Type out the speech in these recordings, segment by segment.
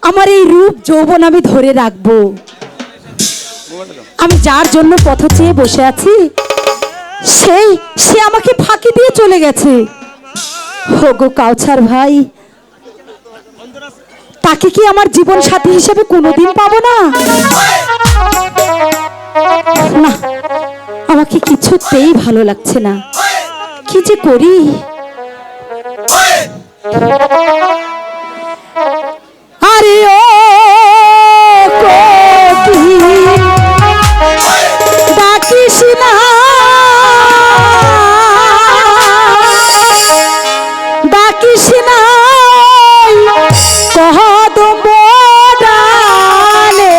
আমার এই রূপ যৌবন আমি ধরে রাখবো। আমি যার জন্য পথ চেয়ে বসে আছি সে আমাকে ফাঁকি দিয়ে চলে গেছে। হোগো কাউছার ভাই, তাকে কি আমার জীবন সাথী হিসেবে কোনোদিন পাবো না? না, আমাকে কিছুতেই ভালো লাগছে না। কি যে করি। আরে ও ডাকিস না, ডাকিস না কদম ডালে,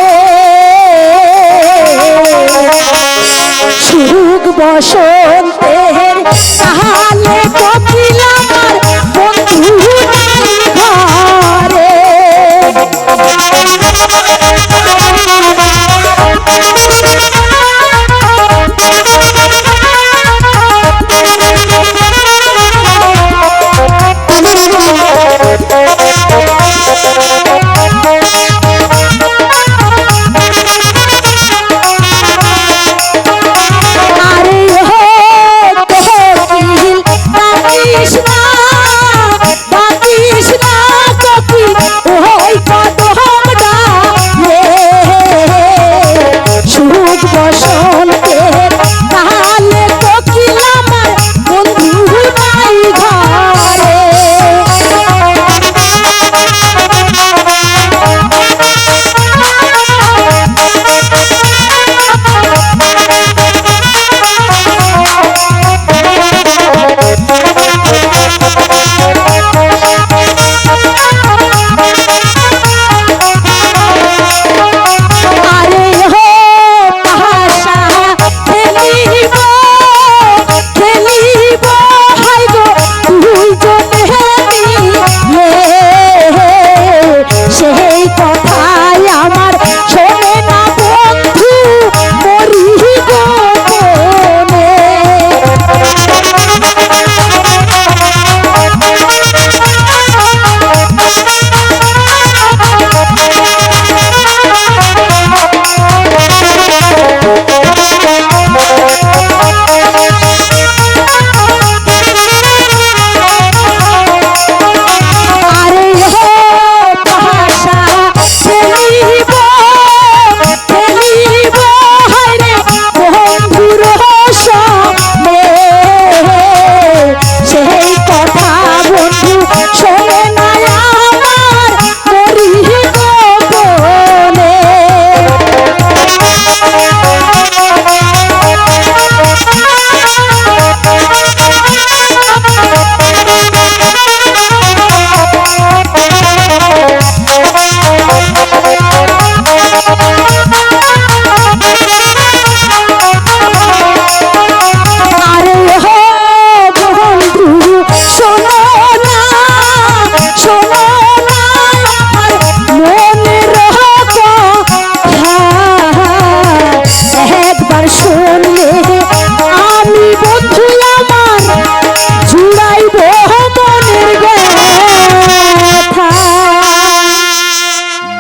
সুখ বসন্তের তাহলে কোকিল আমার বন্ধু ঘরে।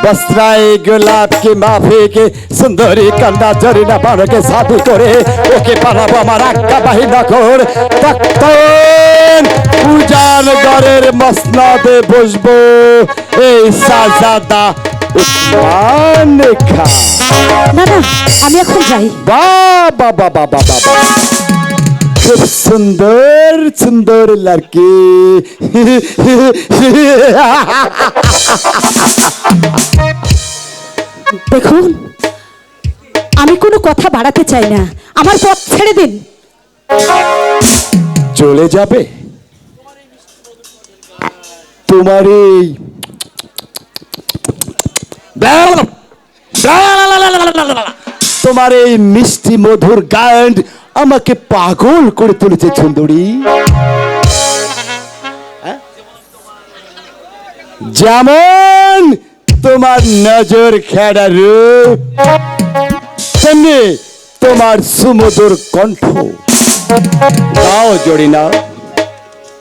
बसराए गुलाब की माफी के सुंदरी कंदा जरीना बाण के शादी करे ओके पाराबो আমার আক্কা বাহিনা কর তখন পূজার ঘরের মসনদে বসবো এই সাজাদা উসমান খান। না না, আমি এখন যাই। বাবা বাবা বাবা খুব সুন্দর সুন্দর লড়কি। দেখুন, আমি কোনো কথা বাড়াতে চাই না, আমার পথ ছেড়ে দিন। চলে যাবে তোমার এই তোমার এই মিষ্টি মধুর গান আমাকে পাগল করে তুলেছে সুন্দরী। যেমন তোমার নজর খেড়া রূপ তেমনি তোমার সুমধুর কণ্ঠ। গাও জরিনা,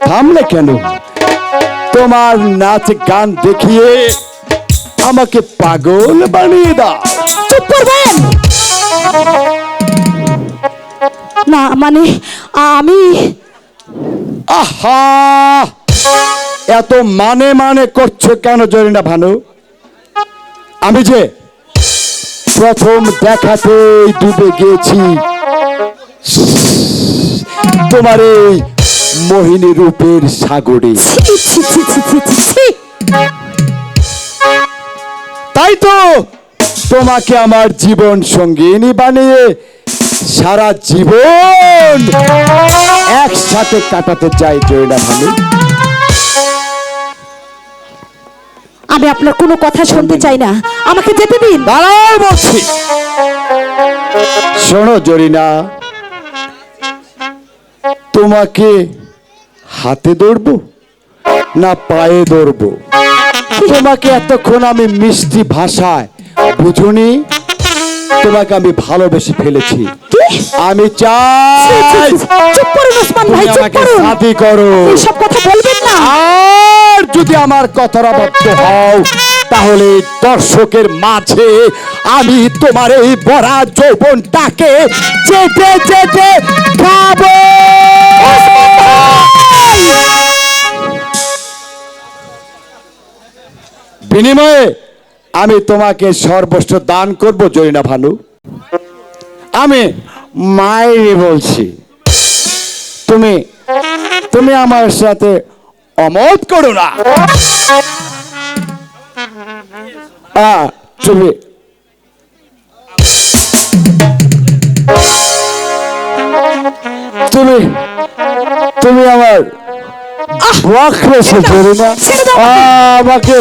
থামলে কেন? তোমার নাচ গান দেখিয়ে আমাকে পাগল বানিয়ে দাও। চুপ করবেন। না মানে আমি আহা, এত মানে মানে করছো কেন জরিনা ভানু? আমি যে প্রথম দেখাতেই ডুবে গিয়েছি তোমার এই মোহিনী রূপের সাগরে। ছি, ছি, ছি, ছি, ছি, ছি, ছি। তাই তো তোমাকে আমার জীবন সঙ্গিনী বানিয়ে সারা জীবন একসাথে কাটাতে চাই জরিনা ভানু। আমি আপনার কোনো কথা শুনতে চাই না, আমাকে যেতে দিন। দাঁড়াও বলছি। শোনো জরিনা, তোমাকে হাতে ধরবো না পায়ে ধরবো? তোমাকে এতক্ষণ আমি মিষ্টি ভাষায় বুঝুনি, তোমাকে আমি ভালোবেসে ফেলেছি। আমি ছি, ছি, চাই ছি, ছি। চুপ করুন ওসমান তুমি ভাই, চুপ আমাকে করুন। শাদি করো। এইসব কথা বলবেন না। আর যদি আমার কথার অবাধ্য হও তাহলে দর্শকের মাঝে আমি তোমার এই বড়া যৌবনটাকে চেটে চেটে খাবো। বিনিময়ে আমি তোমাকে সর্বস্ব দান করব জরিনা ভানু। আমি মায়েরই বলছি, তুমি তুমি আমার সাথে অমত করো না। তুমি তুমি তুমি আমার বক করেছো জরিনা, ছেড়ে দাও। আমাকে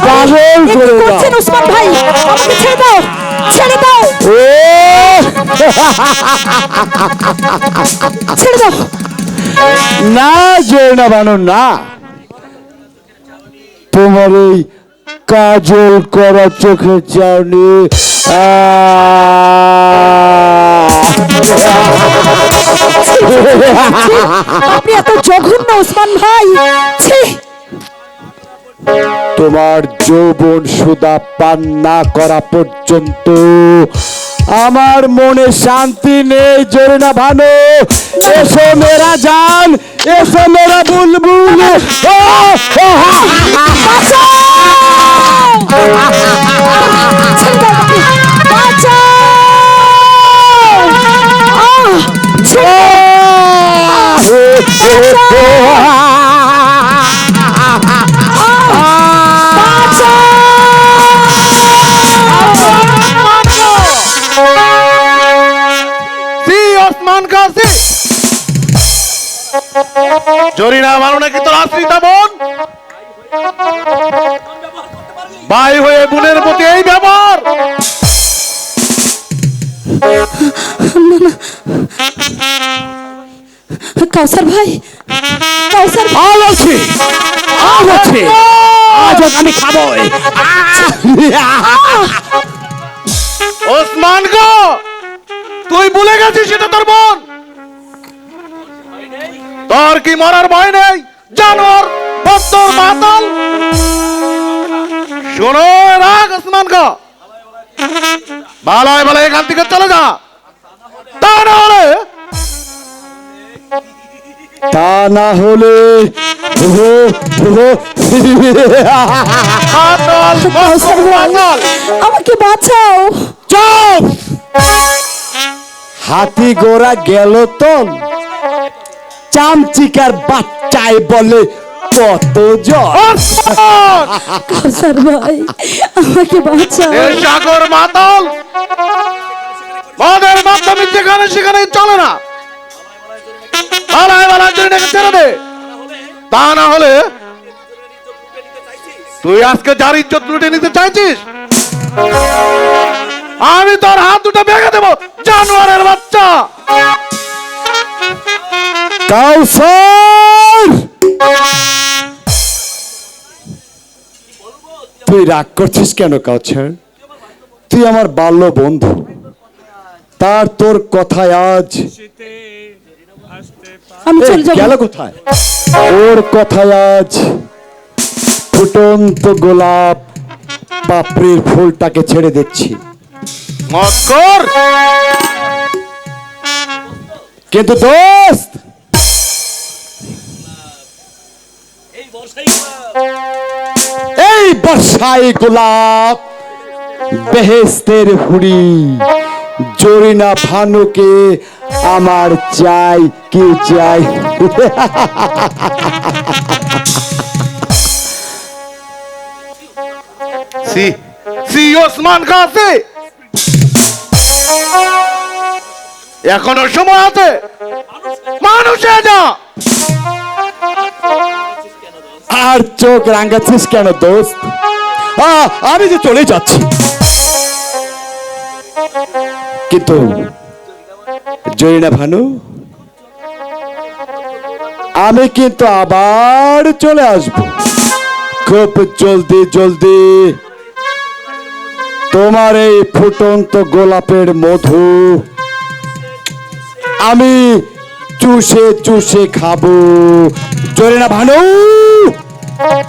পাগল কি করে দাও। করছেন ওসমান ভাই? আমাকে ছেড়ে দাও, ছেড়ে দাও, ও ছেড়ে দাও। না জরিনা ভানু না, তোমার এই কাজল করা চোখের চাউনি আপনি এত জঘন্য ওসমান ভাই, ছি। তোমার যৌবন সুদা পান না করা পর্যন্ত আমার মনে শান্তি নেই জরিনা ভানু। এসো মেরা জান, এসো মেরা বুলবুল। ও, ও, ছেড়ে দাও আমাকে। বাঁচাও! ছেড়ে জরিনা ভানু নাকি তোর আশ্রিতা বোন? ভাই হয়ে বোনের প্রতি এই ব্যবহার? কাউসার ভাই, কাউসার ভাই। আমি খাবো। ওসমান গো, তুই ভুলে গেছিস সেটা তোর বোন? তোর কি মরার ভয় নেই জানোয়ার বদ্দর মাতাল? শোনো রাগ ওসমান গো, ভালোই ভালো এখান থেকে চলে যা, তা না হলে মাতাল, কাউসার ভাই, মাতাল। আমাকে বাঁচাও। চুপ! হাতি গোড়া গেল তো চামচিকার বাচ্চায় বলে কত জ্বর। ওসমান! কাউসার ভাই, আমাকে বাঁচাও। এ সাগর মাতাল মদের মাধ্যমে যেখানে সেখানে চলে না, পালায় পালায় জরিনাকে ছেড়ে দে, তা না হলে তুই আজকে যার ইজ্জত লুটে নিতে চাইছিস আমি তোর হাত দুটো ভেঙে দেবো, জানোয়ারের বাচ্চা। কাউসার, তুই রাগ করছিস কেন কাউসার? তুই আমার বাল্য বন্ধু, তার তোর কথায় আজ আমি চলে যাব। গেল কোথায়? ওর কথায় আজ ফুটন্ত গোলাপ পাপড়ির ফুলটাকে ছেড়ে দিচ্ছি, মক্কর কিন্তু দোস্ত এই বর্ষায় গোলাপ বেহেস্তের হুড়ি জরিনা ভানুকে আমার চাই, কি চাই? সি সি ওসমান কাছে এখনো সময় আছে, মানুষে যা। আর চোখ রাঙাচ্ছিস কেন দোস্ত? আমি যে চলে যাচ্ছি, কিন্তু জরিনা ভানু, আমি কিন্তু আবার চলে আসব খুব জলদি জলদি। তোমার এই ফুটন্ত গোলাপের মধু আমি চুষে চুষে খাবো। জরিনা ভানু,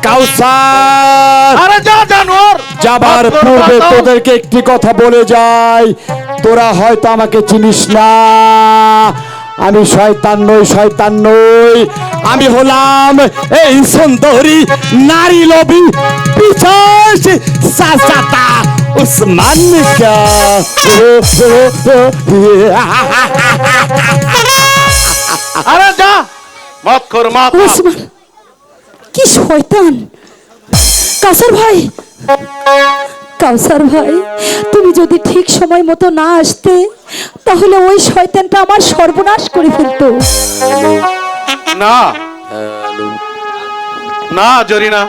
কাউসার, আরে যা জানোয়ার, যাবার পূর্বে তোদেরকে একটি কথা বলে যাই, তোরা হয়তো আমাকে চিনিস না। আমি শয়তান নই, শয়তান নই, আমি হলাম এই সুন্দরী নারী লোভী পিশাচ চাচাটা উসমান কা। আরে যা মক্কর মাথা। ওসমান, কি শয়তান! কাউসার ভাই, কাউসার ভাই, তুমি যদি ঠিক সময় মতো না আসতে, তাহলে ওই শয়তানটা আমার সর্বনাশ করে ফেলতো। না না জরিনা,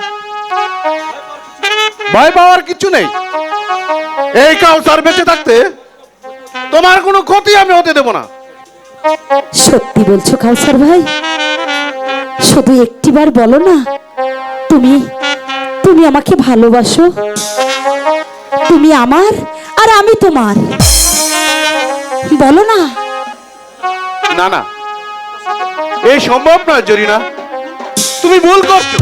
ভয় পাওয়ার কিছু নেই। এই কাউসার বেঁচে থাকতে তোমার কোনো ক্ষতি আমি হতে দেব না। সত্যি বলছো কাউসার ভাই? শুধু একটিবার বলো না, তুমি তুমি আমাকে ভালোবাসো, তুমি আমার আর আমি তোমার, বলো না। না না, এই সম্ভব নয় জরিনা, তুমি ভুল করছো।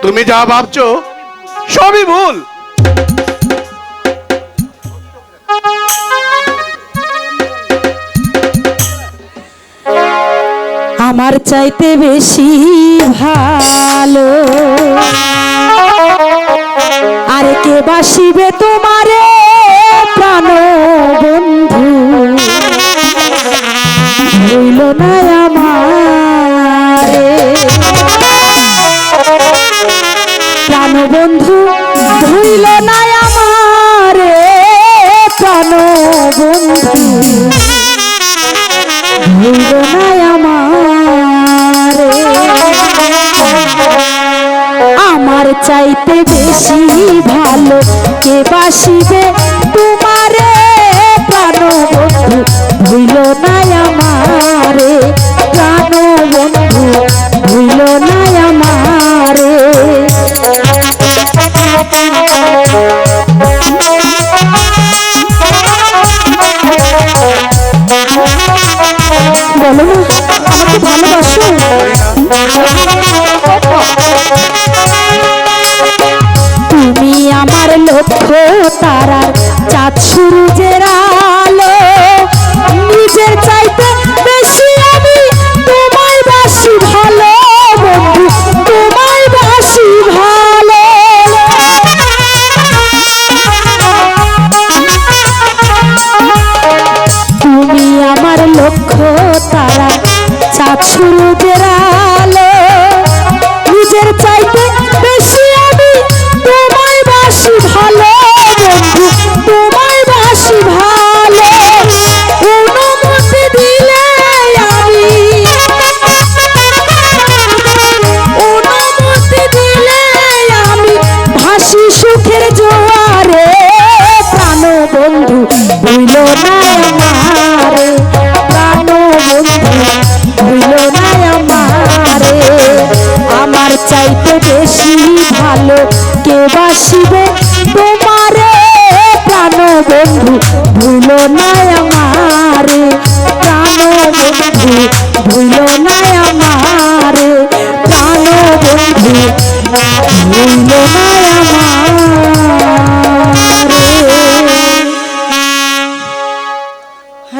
তুমি যা ভাবছো সবই ভুল। আমার চাইতে বেশি ভালো আর কে বাসিবে তোমারে প্রাণ বন্ধু, ভুইল না আমারে প্রাণ বন্ধু, ভুইল না আমারে প্রাণ বন্ধু, ভুইল না আমারে। আমার চাইতে বেশি ভালো কে বাসিবে তোমারে প্রাণ বন্ধু, ভুইল না আমারে প্রাণ বন্ধু, ভুইল না আমারে। বলো না, আমাকে ভালোবাসো? তুমি আমার লক্ষ্য তারার চাঁদ সূর্যের আলো, নিজের চাইতে বেশি আমি তোমায় বাসি ভালো বন্ধু, তোমায় বাসি ভালো। তুমি আমার লক্ষ্য তারা, চাঁদ সূর্যের আলো, নিজের চাইতে বেশি আমি তোমায় বাসি ভালো বন্ধু, তোমায় বাসি ভালো। অনুমতি দিলে আমি, অনুমতি দিলে আমি ভাসি সুখের জোয়ারে প্রাণ বন্ধু, ভুইল না আমারে প্রাণ বন্ধু, ভুইল না আমারে। আমার চাইতে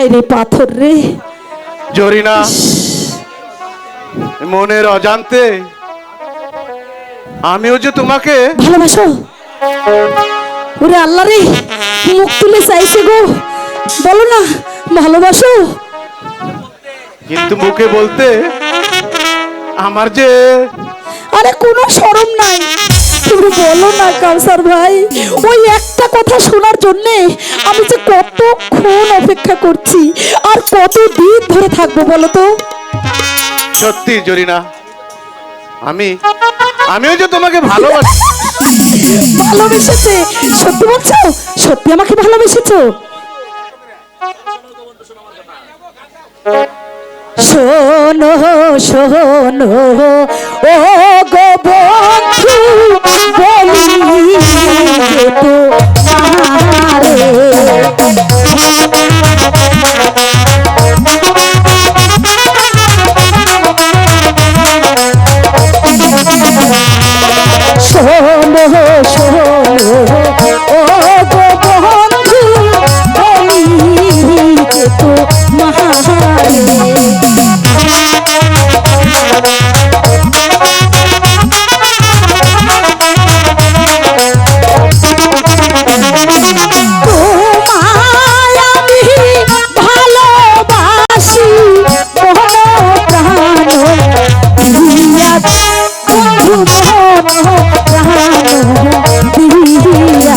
হায় রে পাথর রে। জরিনা, মনের অজান্তে আমিও যে তোমাকে ভালোবাসো? ওরে আল্লাহ রে, মুখ তুলে চাইছে গো, বলো না ভালোবাসো। কিন্তু মুখে বলতে আমার যে আরে কোনো শরম নাই, তুমি বলো না কাউসার ভাই। ওই একটা কথা শোনার জন্যে আমি যে কতক্ষণ অপেক্ষা করছি, আর কতদিন ধরে থাকবো বলো তো। সত্যি জরিনা, আমিও যে তোমাকে ভালোবাসি। ভালোবেসেছে? সত্যি বলছো? সত্যি আমাকে ভালোবেসেছো? শোনো শোনো ও গো বন্ধু, বলি যে তো মারে। শোনো শোনো ও গো বন্ধু, বলি যে তো মারে। তোমায় আমি ভালোবাসি মন প্রাণ দিয়া, বন্ধু মন প্রাণ দিয়া।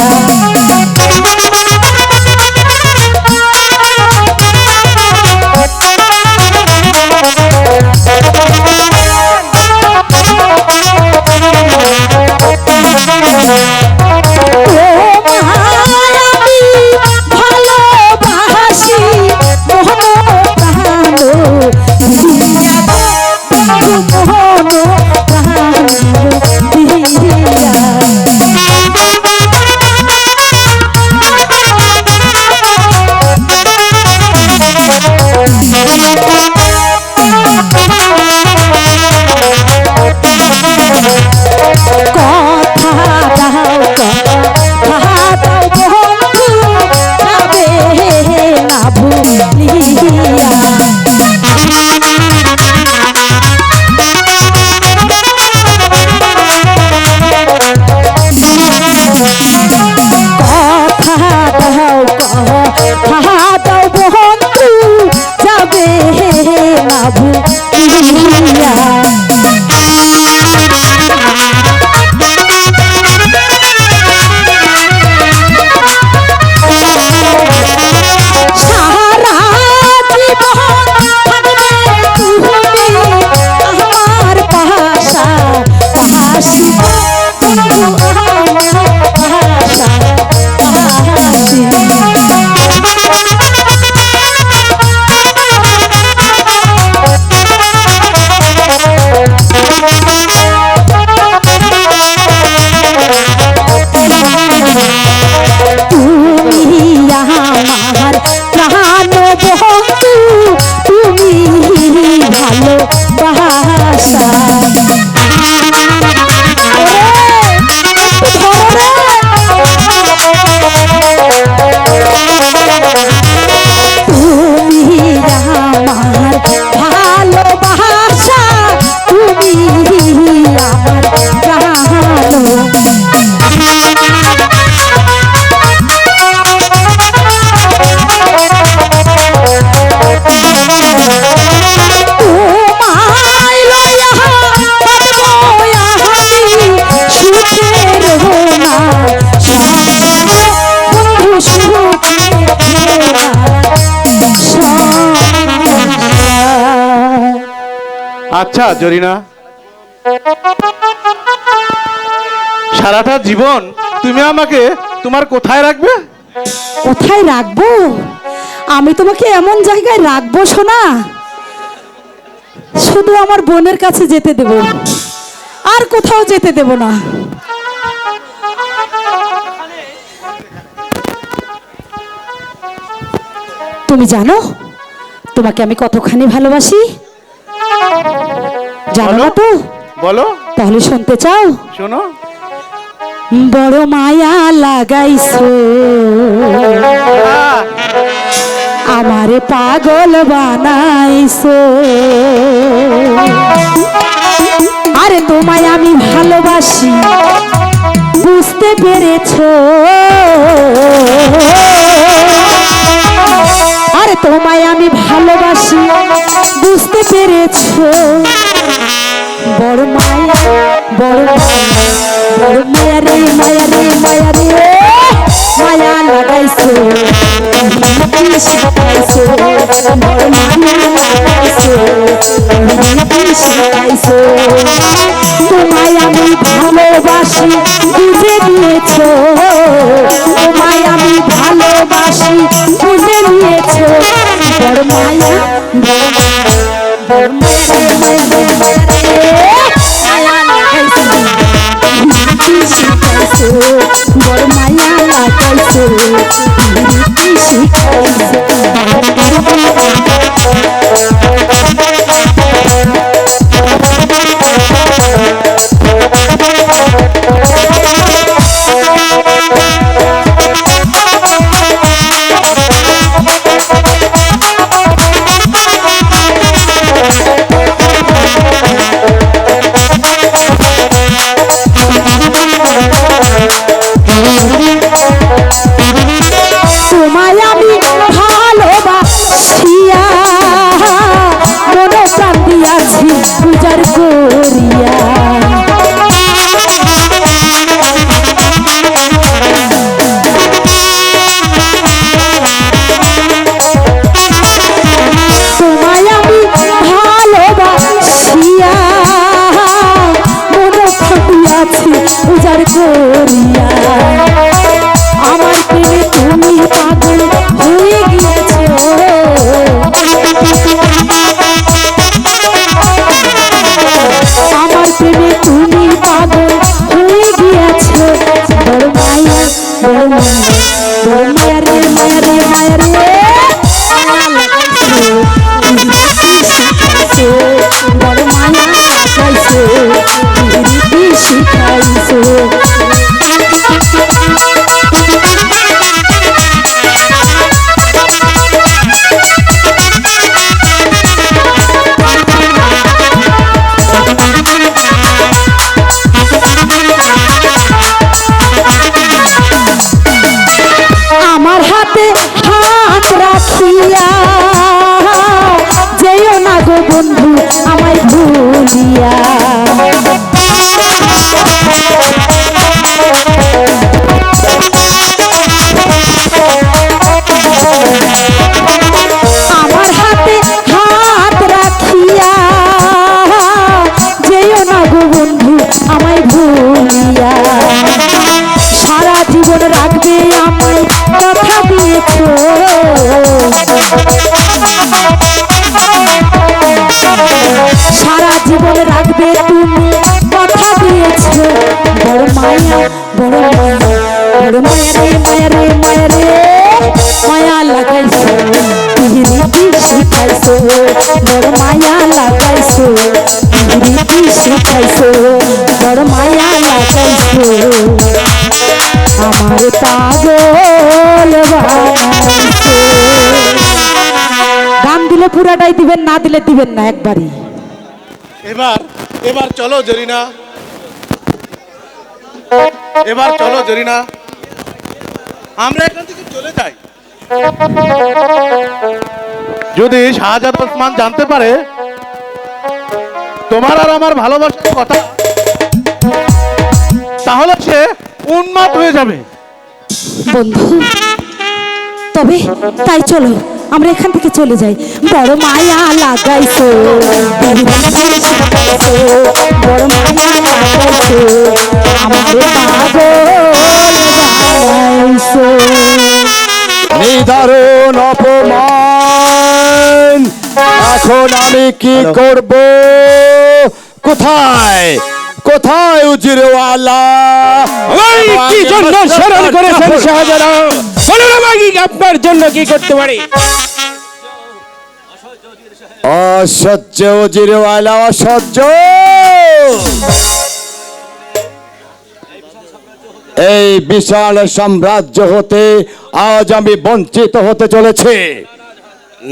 আচ্ছা জরিনা, সারাটা জীবন তুমি আমাকে তোমার কোথায় রাখবে? কোথায় রাখবো? আমি তোমাকে এমন জায়গায় রাখবো সোনা, শুধু আমার বোনের কাছে যেতে দেব, আর কোথাও যেতে দেব না। তুমি জানো তোমাকে আমি কতখানি ভালোবাসি? জানো না তো? বলো। তাহলে শুনতে চাও? শোনো। বড় মায়া লাগাইছো আমারে পাগল বানাইছো। আরে তোমায় আমি ভালোবাসি বুঝতে পেরেছো, আরে তোমায় আমি ভালোবাসি বুঝতে পেরেছো। বড় মায়া বড় মায়া বড় মায়া রে মায়া রে মায়া রে মায়া লাগাইছো, শিখাইছো বড় মায়া লাগাইছো, শিখাইছো। তোমায় আমি ভালোবাসি বুঝে নিয়েছো, তোমায় আমি ভালোবাসি বুঝে নিয়েছো। বড় মায়া বড় মায়া রে মায়া রে মায়া লাগাইছো, শিখাইছো বড় মায়া লাগাইছো, শিখাইছো। তোমায় আমি ভালোবাসিয়া মন প্রাণ দিয়াছি পূজার করিয়া, তোমায় আমি ভালোবাসিয়া মন প্রাণ দিয়াছি পূজার করিয়া। আমার প্রেমে তুমি পাগল হয়ে গিয়েছো, আমার প্রেমে তুমি পাগল হয়ে গিয়েছো। বড় মায়া বড় মায়া বড় মায়া রে মায়া রে মায়া রে মায়া লাগাইছো, শিখাইছো বড় মায়া লাগাইছো, শিখাইছো। আমার হাতে হাত রাখিয়া যেও না গো বন্ধু আমায় ভুলিয়া, আমার হাতে হাত রাখিয়া যেও না গো বন্ধু আমায় ভুলিয়া। সারা জীবন রাখবে আমায় কথা দিয়েছো, সারা জীবন রাখবে তুমি কথা দিয়েছো। বড় মায়া বড় মায়া বড় মায়া রে মায়া রে মায়া রে মায়া লাগাইছো, রীতি শিখাইছো বড় মায়া লাগাইছো, রীতি শিখাইছো বড় মায়া লাগাইছো। আমার পাগল বানাইছো। গান দিলে পুরাটাই দিবেন, না দিলে দিবেন না একবারই। এবার এবার চলো জরিনা, এবার চলো জরিনা, আমরা এখান থেকে চলে যাই। যদি শাহজাদ ওসমান জানতে পারে তোমার আর আমার ভালোবাসার কথা, তাহলে সে উন্মাদ হয়ে যাবে। বন্ধু তবে তাই চলো আমরা এখান থেকে চলে যাই। বড় মায়া লাগাইছো, বড় মায়া লাগাইছো, আমার পাগল বানাইছো। নিদারুণ অপমান, এখন আমি কি করব? কোথায় কোথায় উজিরওয়ালা? কি জন্য স্মরণ করেছেন শাহজাদা? বলুন আমাকে আপনার জন্য কি করতে পারি? অসহ্য উজিরওয়ালা, অসহ্য। এই বিশাল সাম্রাজ্য হতে আজ আমি বঞ্চিত হতে চলেছে।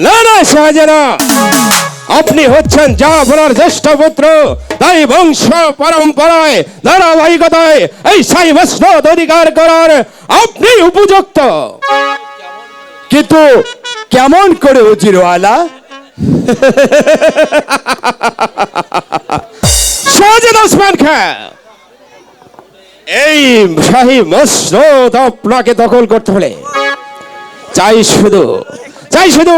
না না শাহজাহান, আপনি হচ্ছেন জাফরের জ্যেষ্ঠ পুত্র, তাই বংশ পরম্পরায় ধারাবাহিকতায় এই সাই মসনদ অধিকার করার আপনি উপযুক্ত। কিন্তু কেমন করে উজিরওয়ালা? শাহজাহান ওসমান খান, এই শাহী মসনদ আপনাকে দখল করতে হলে চাই শুধু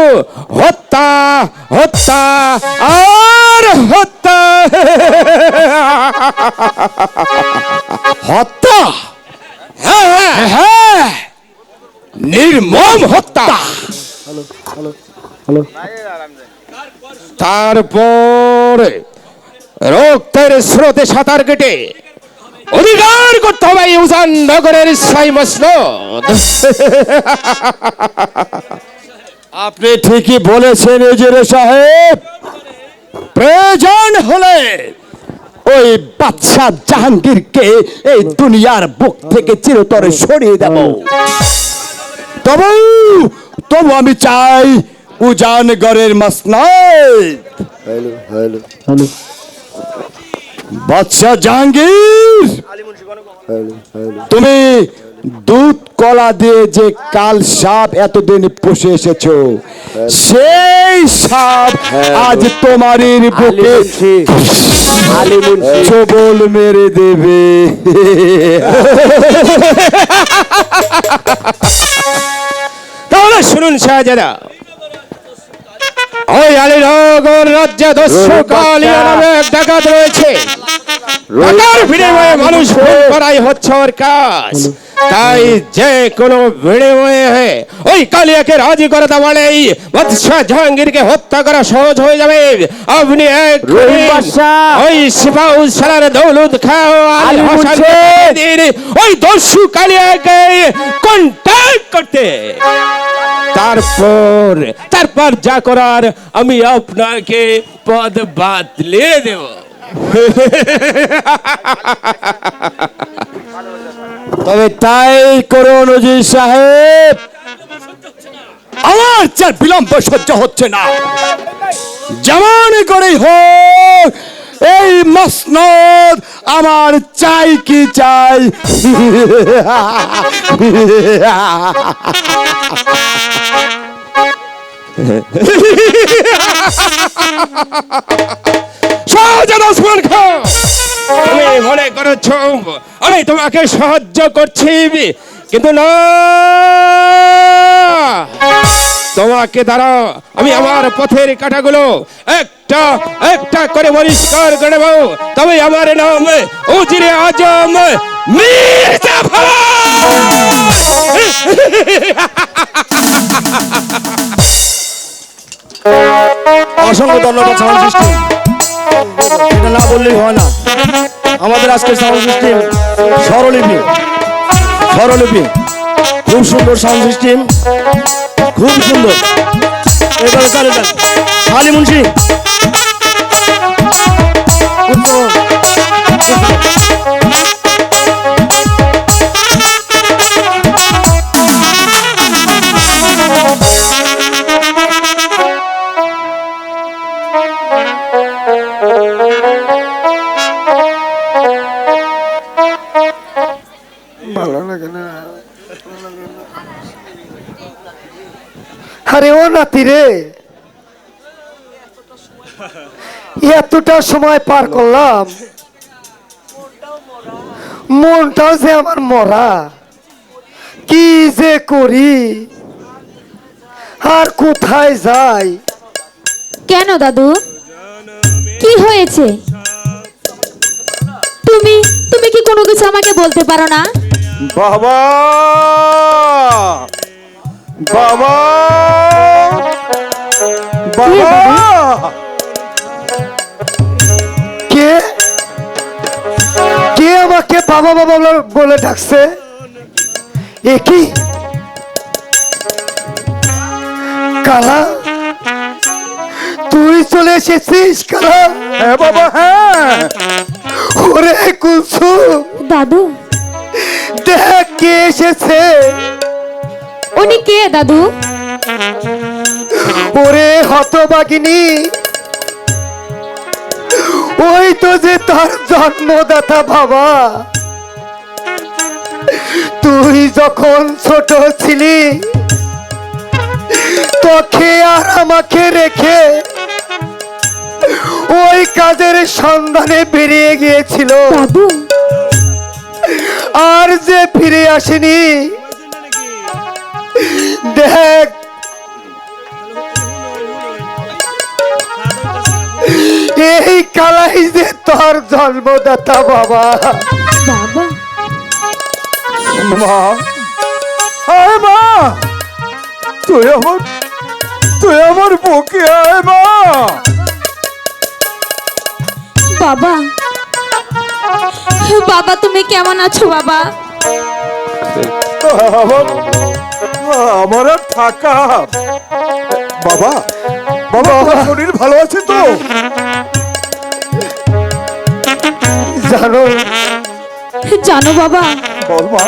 হত্যা, হত্যা আর হত্যা। হত্যা? হ্যাঁ, হ্যাঁ, নির্মম হত্যা। তারপরে রক্তের স্রোতে সাঁতার কেটে অধিকার করতে হবে এই উজান নগরের সাই মসনদ। আপনি ঠিকই বলেছেন উজির সাহেব। প্রয়োজন হলে ওই বাদশাহ জাহাঙ্গীরকে এই দুনিয়ার বুক থেকে চিরতরে সরিয়ে দেব। তবু আমি চাই উজানগরের মসনদ। বাদশাহ জাহাঙ্গীর, তুমি দুধ কলা দিয়ে যে কাল সাপ এতদিন পুষে এসেছো, সেই সাপ আজ তোমারই বুকে চবল মেরে দেবে। তাহলে শুনুন শাহজাদা, ওই আলীনগর রাজ্যে দস্যু কালিয়া নামে এক ডাকাত রয়েছে। টাকার বিনিময়ে মানুষ খুন করাই হচ্ছে ওর কাজ। তাই যে কোনো বিনিময়ে ওই কালিয়াকে রাজি করাতে পারলেই বাদশাহ জাহাঙ্গীরকে হত্যা করা সহজ হয়ে যাবে। আপনি ওই সিপাউল সালার দৌলত খাও আল হাসান ওই দস্যু কালিয়াকে কন্ট্যাক্ট করতে, তারপর যা করার আমি আপনাকে পদ বাতলে দেব। তবে তাই করুন উজির সাহেব, আমার চার বিলম্ব সহ্য হচ্ছে না। যেমন করেই হোক এই মসনদ আমার চাই কি চাই। শাহজাহান ওসমান খান, তুমি মনে করেছ আমি তোমাকে সাহায্য করছি, কিন্তু না, তোমাকে দ্বারা আমি আমার পথের কাঁটাগুলো একটা একটা করে পরিষ্কার করে দেব। তবে আমার নাম উজিরে আজম মীর জাফর। অসংখ্য ধন্যবাদ সাউন্ড সিস্টেম। এটা না বললেই হয় না। আমাদের আজকের সাউন্ড সিস্টেম স্বরলিপি খুব সুন্দর সাউন্ড সিস্টেম, খুব সুন্দর। এবারে চালে যান আলী মুন্সি। আরে ও নাতি রে, এতটা সময় পার করলাম, মনটাও যে আমার মরা। কি যে করি আর কোথায় যাই? কেন দাদু, কি হয়েছে? তুমি তুমি কি কোনো কিছু আমাকে বলতে পারো না? বাবা বাবা বাবা, কে কে আমাকে বাবা বাবা বলে ডাকছে? এ কি কালা, তুই চলে এসেছিস কালা? হ্যাঁ বাবা, হ্যাঁ। ওরে কুলসুম, দাদু, দেখ কে এসেছে। উনি কে দাদু? ওরে হতভাগিনী, ওই তো যে তার জন্মদাতা বাবা। তুই যখন ছোট ছিলি তোকে আর আমাকে রেখে ওই কাজের সন্ধানে বেরিয়ে গিয়েছিল, দাদু আর যে ফিরে আসেনি। দেখ এই কালাই যে তোর জন্মদাতা বাবা। বাবা মা, আয় মা, তুই আমার বুকে আয় মা। বাবা বাবা তুমি কেমন আছো বাবা? আমার আর থাকা। বাবা, বাবা আমার শরীর ভালো আছে তো? জানো জানো বাবা, বল মা।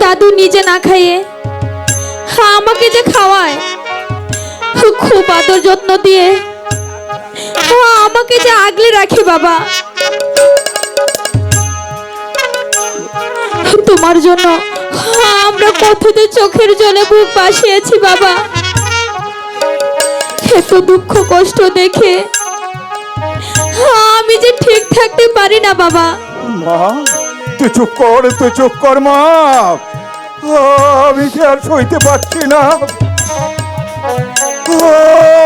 দাদু নিজে না খাইয়ে আমাকে যে খাওয়ায়, খুব আদর যত্ন দিয়ে আমাকে যে আগলে রাখে বাবা। তোমার জন্য আমরা কতদিন চোখের জলে বুক ভাসিয়েছি বাবা। এত দুঃখ কষ্ট দেখে আমি যে ঠিক থাকতে পারি না বাবা। মা, তুই চুপ কর মা। আমি যে আর সইতে পারছি না।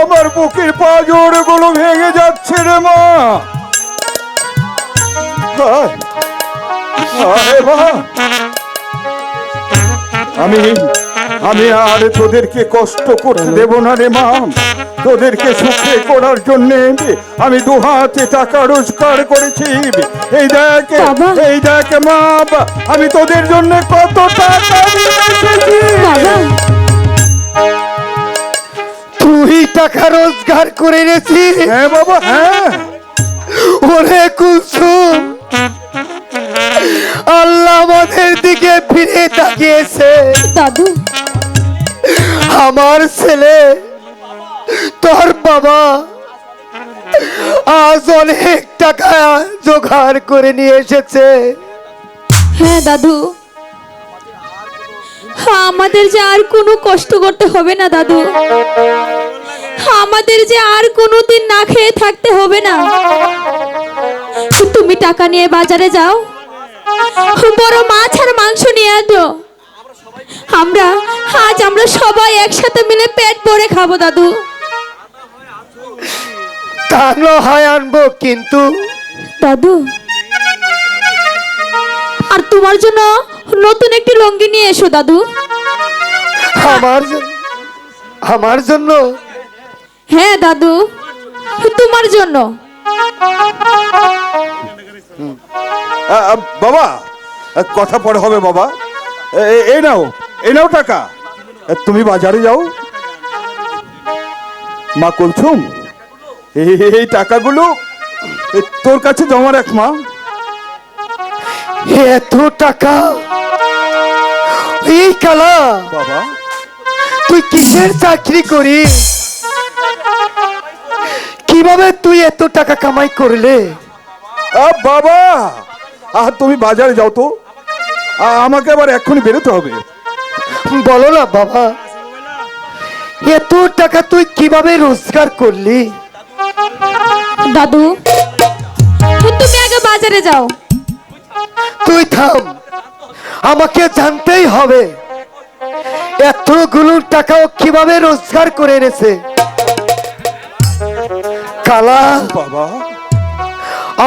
আমার বুকের পাঁজর গুলো ভেঙে যাচ্ছে রে মা। আরে মা, আমি আর তোদেরকে কষ্ট করতে দেব না রে মা। তোদেরকে সুখে করার জন্য আমি দু হাতে টাকা রোজগার করেছি। এই দেখ মা, আমি তোদের জন্য কত টাকা নিয়ে এসেছি। বাবা তুই টাকা রোজগার করে এনেছিস? হ্যাঁ বাবা, হ্যাঁ। ওরে কুলসুম, আল্লাহ আমাদের দিকে ফিরে তাকিয়েছে। দাদু আমার ছেলে তোর বাবা আজ অনেক টাকা জোগাড় করে নিয়ে এসেছে। হ্যাঁ দাদু, আমাদের যে আর কোনো কষ্ট করতে হবে না দাদু। আমাদের যে আর কোনোদিন না খেয়ে থাকতে হবে না। তুমি টাকা নিয়ে বাজারে যাও, বড় মাছ আর মাংস নিয়ে আসো। আমরা সবাই একসাথে মিলে পেট ভরে খাবো দাদু। তা না হয় আনবো, কিন্তু দাদু আর তোমার জন্য নতুন একটি লুঙ্গি নিয়ে এসো দাদু। আমার জন্য? হ্যাঁ দাদু, তোমার জন্য। বাবা, কথা পরে হবে বাবা। এই নাও টাকা। তুমি বাজারে যাও। মা কুলসুম, এই টাকাগুলো তোর কাছে জমা রাখ মা। এত টাকা? এই কালা, বাবা, তুই কিসের চাকরি করিস? কিভাবে তুই এত টাকা কামাই করলে? বাবা, তুমি বাজারে যাও তো। আমাকে আবার এক্ষুনি বেরোতে হবে। বলো না বাবা, এত টাকা তুই কিভাবে রোজগার করলি? দাদু তুমি আগে বাজারে যাও। তুই থাম, আমাকে জানতেই হবে এতগুলো টাকাও কিভাবে রোজগার করে এনেছে। কালা, বাবা,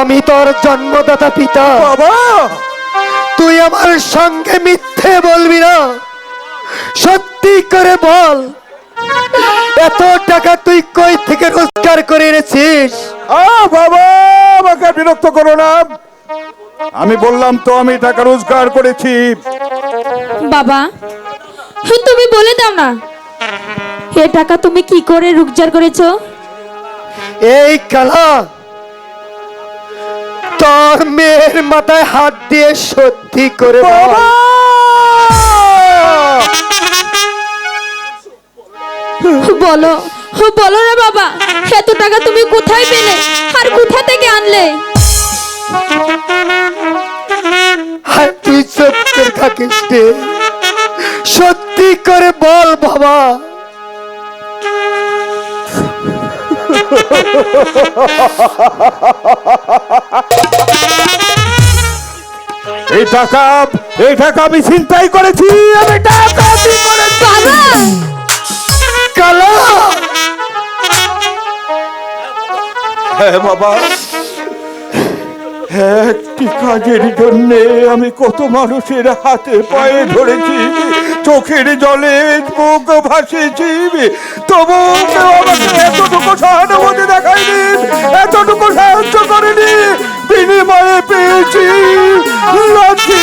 আমি তোর জন্মদাতা পিতা। বাবা, তুই আমার সঙ্গে মিথ্যে বলবি না, সত্যি করে বল, এত টাকা তুই কই থেকে রোজগার করে এনেছিস? বাবা, আমাকে বিরক্ত করো না। আমি বললাম তো আমি টাকা রোজগার করেছি। বাবা তুমি বলে দাও না, এ টাকা তুমি কি করে রোজগার করেছো? এই কালা, তোর মেয়ের মাথায় হাত দিয়ে সত্যি করে বল। বলো বলো না বাবা, এত টাকা তুমি কোথায় পেলে আর কোথা থেকে আনলে? আর তুই চুপ করে থাকিস রে। সত্যি করে বল বাবা। এই টাকা আমি চিন্তাই করেছি, আমি ডাকাতি করেছি। বাবা কালা হ্যাঁ বাবা, একটি কাজের জন্য আমি কত মানুষের হাতে পায়ে ধরেছি, চোখের জলে মুখ ভাসিয়েছি, তবু কেউ আমাকে এতটুকু সহানুভূতি দেখায়নি, এতটুকু সাহায্য করেনি। বিনিময়ে পেয়েছি লাঠি,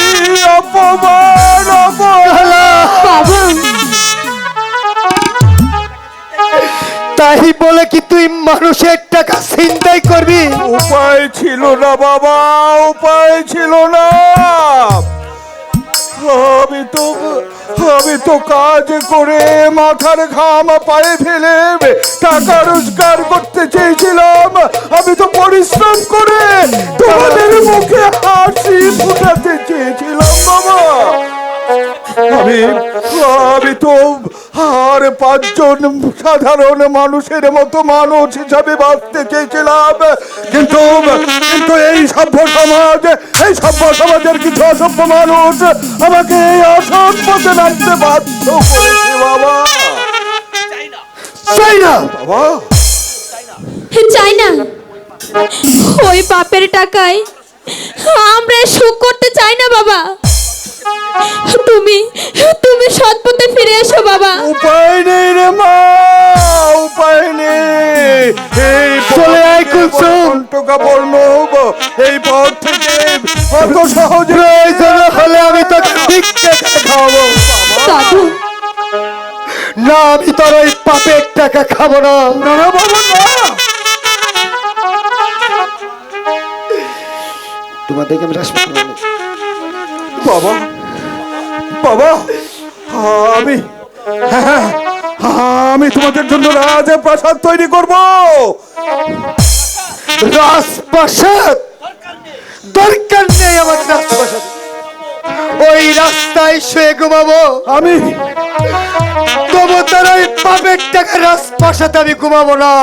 অপমান, অবহেলা। বাবা তাই বলে কি তুই মানুষের টাকা ছিনতাই করবি? উপায় ছিল না বাবা, উপায় ছিল না। আমি তো কাজ করে মাথার ঘাম পায়ে ফেলে টাকা রোজগার করতে চেয়েছিলাম। আমি তো পরিশ্রম করে তোমাদের মুখে হাসি ফুটাতে চেয়েছিলাম বাবা। আমি তো আর পাঁচজন সাধারণ মানুষের মতো মানুষ হিসাবে বাঁচতে চেয়েছিলাম, কিন্তু এই সভ্য সমাজের কিছু অসভ্য মানুষ আমাকে এই অসৎ পথে নামতে বাধ্য করেছে বাবা। চাই না বাবা চাই না, ওই বাপের টাকায় আমরা সুখ করতে চাই না বাবা। তুমি তুমি সৎ পথে ফিরে এসো বাবা। উপায় নেই রে মা, উপায় নেই। এই চলে আয় কুলসুম। টাকা বর্ণ এই পথ থেকে অত সহজে প্রয়োজন হলে আমি তোকে ভিক্ষে করে খাওয়াবো। দাদু না, আমি তোর ওই পাপের টাকা খাবো না। না না বাবা না। তোমাদেরকে আমি রাসপাতা বাবা বাবা, আমি তোমাদের জন্য রাজপ্রাসাদ তৈরি করব। রাজপ্রাসাদ দরকার নেই আমার রাজপ্রাসাদ। ওই রাস্তায় শুয়ে ঘুমাবো আমি তবু তোর ওই পাপের টাকা রাজপ্রাসাদ আমি ঘুমাবো না।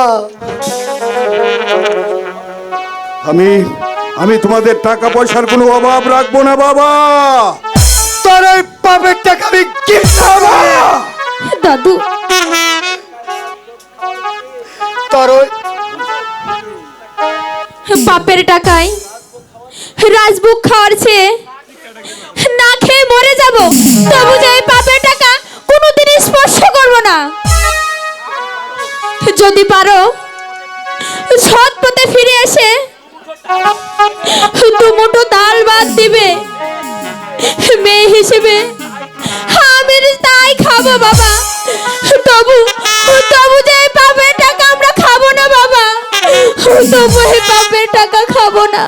আমি তোমাদের টাকা পয়সার কোনো অভাব রাখবো না বাবা। তোর ওই পাপের টাকা আমি কিনবো না। দাদু তোর ওই বাপের টাকায় রাজভোগ খাওয়ার চেয়ে না খেয়ে মরে যাব, তবু যে এই পাপের টাকা কোনোদিনই স্পর্শ করব না। যদি পারো সৎ পথে ফিরে এসে দু মুঠো ডাল ভাত দিবে, মেয়ে হিসেবে আমি তাই খাবো বাবা। তবু তবু যে এই পাপের টাকা আমরা খাবো না বাবা, তবু এই পাপের টাকা খাবো না।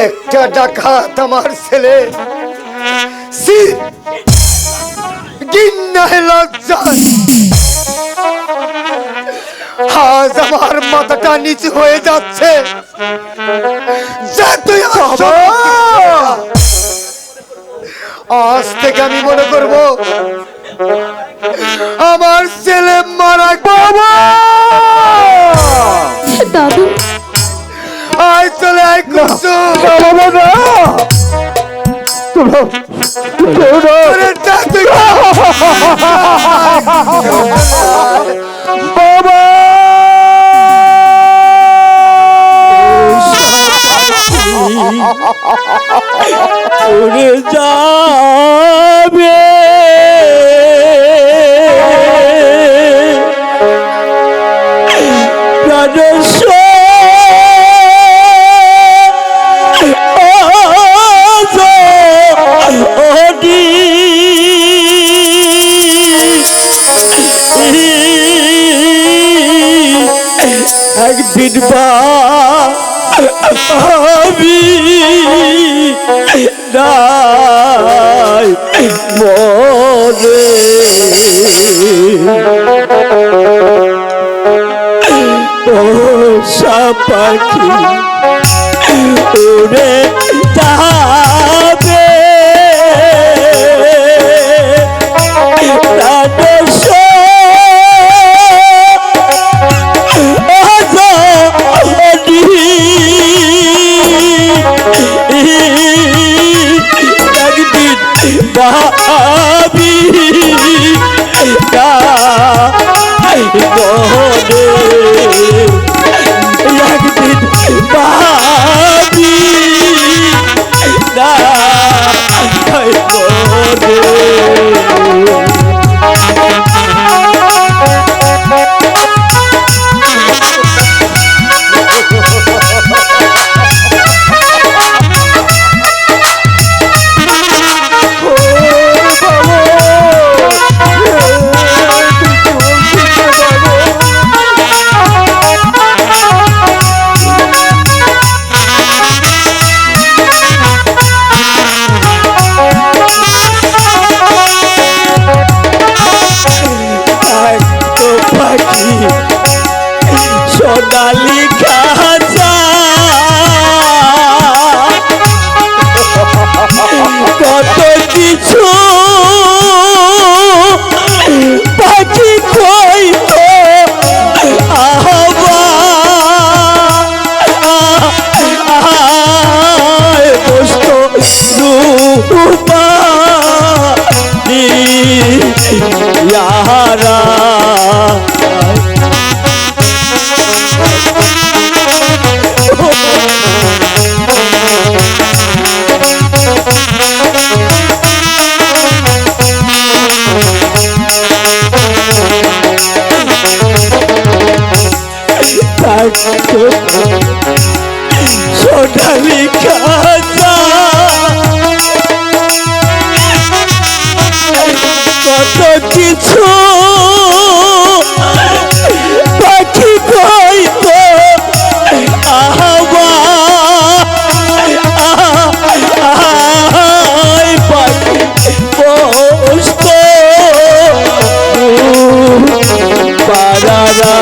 একটা ডাকাত আমার ছেলে গিন্নায় লজ্জায় আজ আমার মাথাটা নিচু হয়ে যাচ্ছে। যা তুই আমার সঙ্গে। আজ থেকে আমি মনে করব আমার ছেলে মারা। বাবা দাদু আয় চলে আয় কুসুম। বাবা না, আরে যা তুই। বাবা উড়ে যাবে একদিন বা আমি নাই মরে পোষা পাখি উড়ে যাবে ভাবি একদিন ভাবি সোনালি খাঁচা কত কিছু পাখি কইতো বসত রূপা ইয়ারা সোনালি খাঁচা কত কিছু পাখি কইতো পাখি বসত পাড়ারা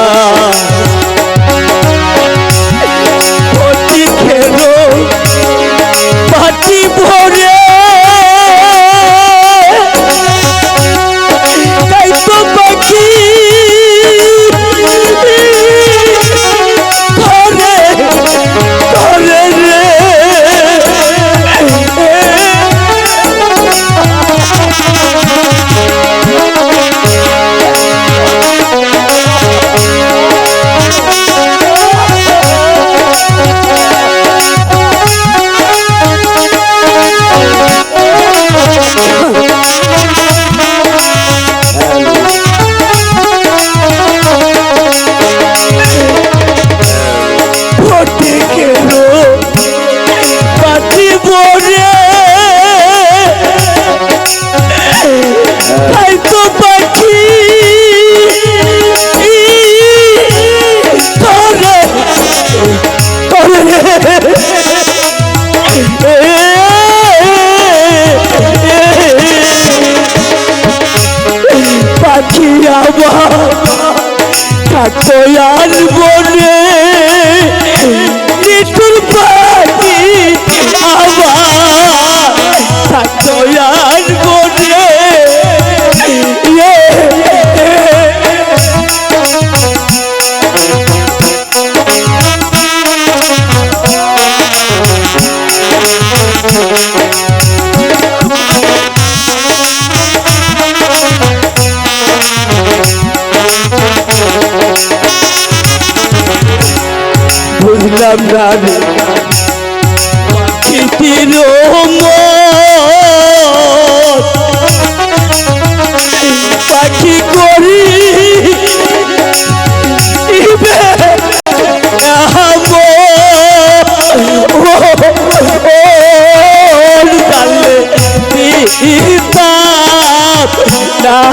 পাটি ভরে তাই তো পাখি ধরে ধরে রে পাখি আবার থাকতো আর বনে নিঠুর পাখি আবার থাকতো আর বনে বুঝলাম না রে পাখিটির পাখি করি না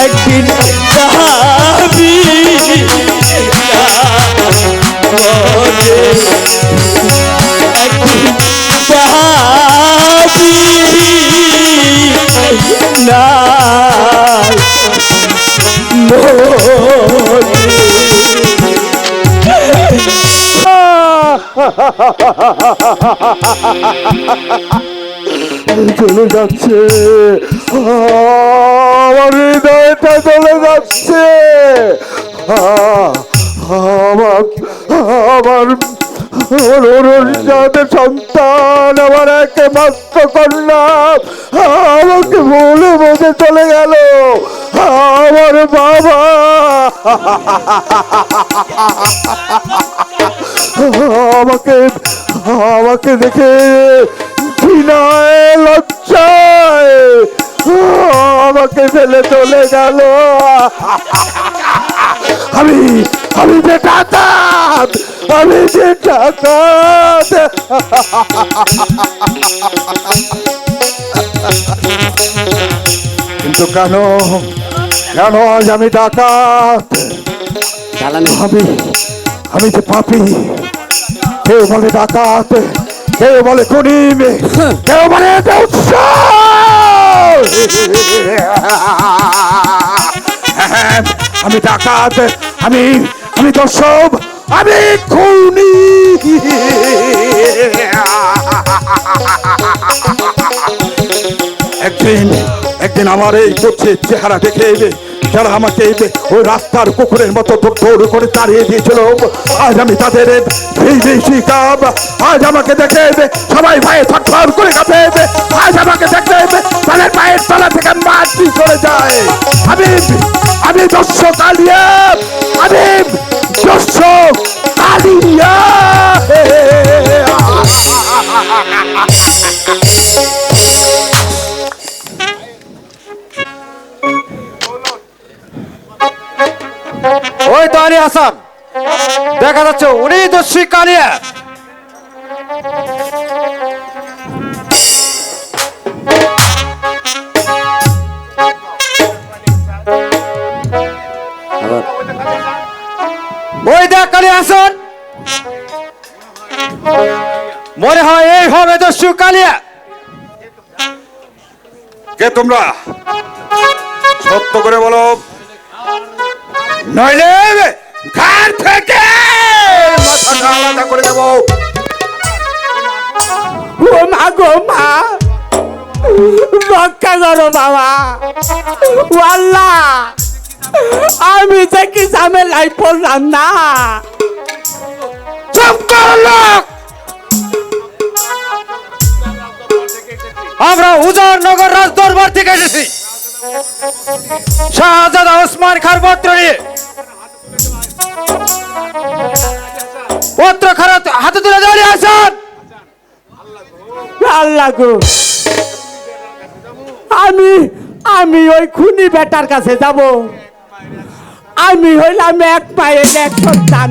একদিন যাবি একদিন যাবি না চলে যাচ্ছে, আমার হৃদয়টা চলে যাচ্ছে, আমার আমার অনুরাগের সন্তান, আমার একমাত্র কন্যা আমাকে ভুলে বসে চলে গেল, আমার বাবা আমাকে আমাকে দেখে ঘৃণায় লজ্জায় আমাকে ফেলে চলে গেল। আমি আমি যে ডাকাত, আমি যে ডাকাত। কিন্তু কেন কেন আজ আমি ডাকাত? আমি যে পাপী, কেউ বলে ডাকাত, কেউ বলে খুনি, কেউ বলে আমি ডাকাত, আমি আমি দর্শক, আমি খুনি। একদিন একদিন আমার এই কুৎসিত চেহারা দেখে যারা আমাকে ওই রাস্তার কুকুরের মতো দৌড় করে তাড়িয়ে দিয়েছিল, আজ আমি তাদের শিকাব। আজ আমাকে দেখে সবাই ভয়ে থরথর করে কাঁপে, আজ আমাকে দেখে তাদের পায়ের তলা থেকে মাটি চলে যায়। আমি আমি দর্শক কালিয়া, আমি দর্শক কালিয়া। ওই তো আলী হাসান, দেখা যাচ্ছে উনি দস্যি কালিয়া। ওই দেখ আলী হাসান, মনে হয় এই হবে দস্যু কালিয়া। কে তোমরা? সত্য করে বলো, নইলে ঘাড় থেকে মাথাটা আলাদা করে দেব। ও মা গো মা, রক্ষা করো বাবা, ও আল্লাহ, আমি যে কি ঝামেলায় পড়লাম না। চুপ কর লোক! আমরা উজারনগর রাজ দরবার থেকে এসেছি শাহজাদা ওসমান খান পত্র নিয়ে। পত্র খারাপ হাতে তুলে দাঁড়িয়ে আছেন। আল্লাহ গো, আমি আমি ওই খুনি বেটার কাছে যাব। আমি হইলাম এক পায়ের এক সন্তান,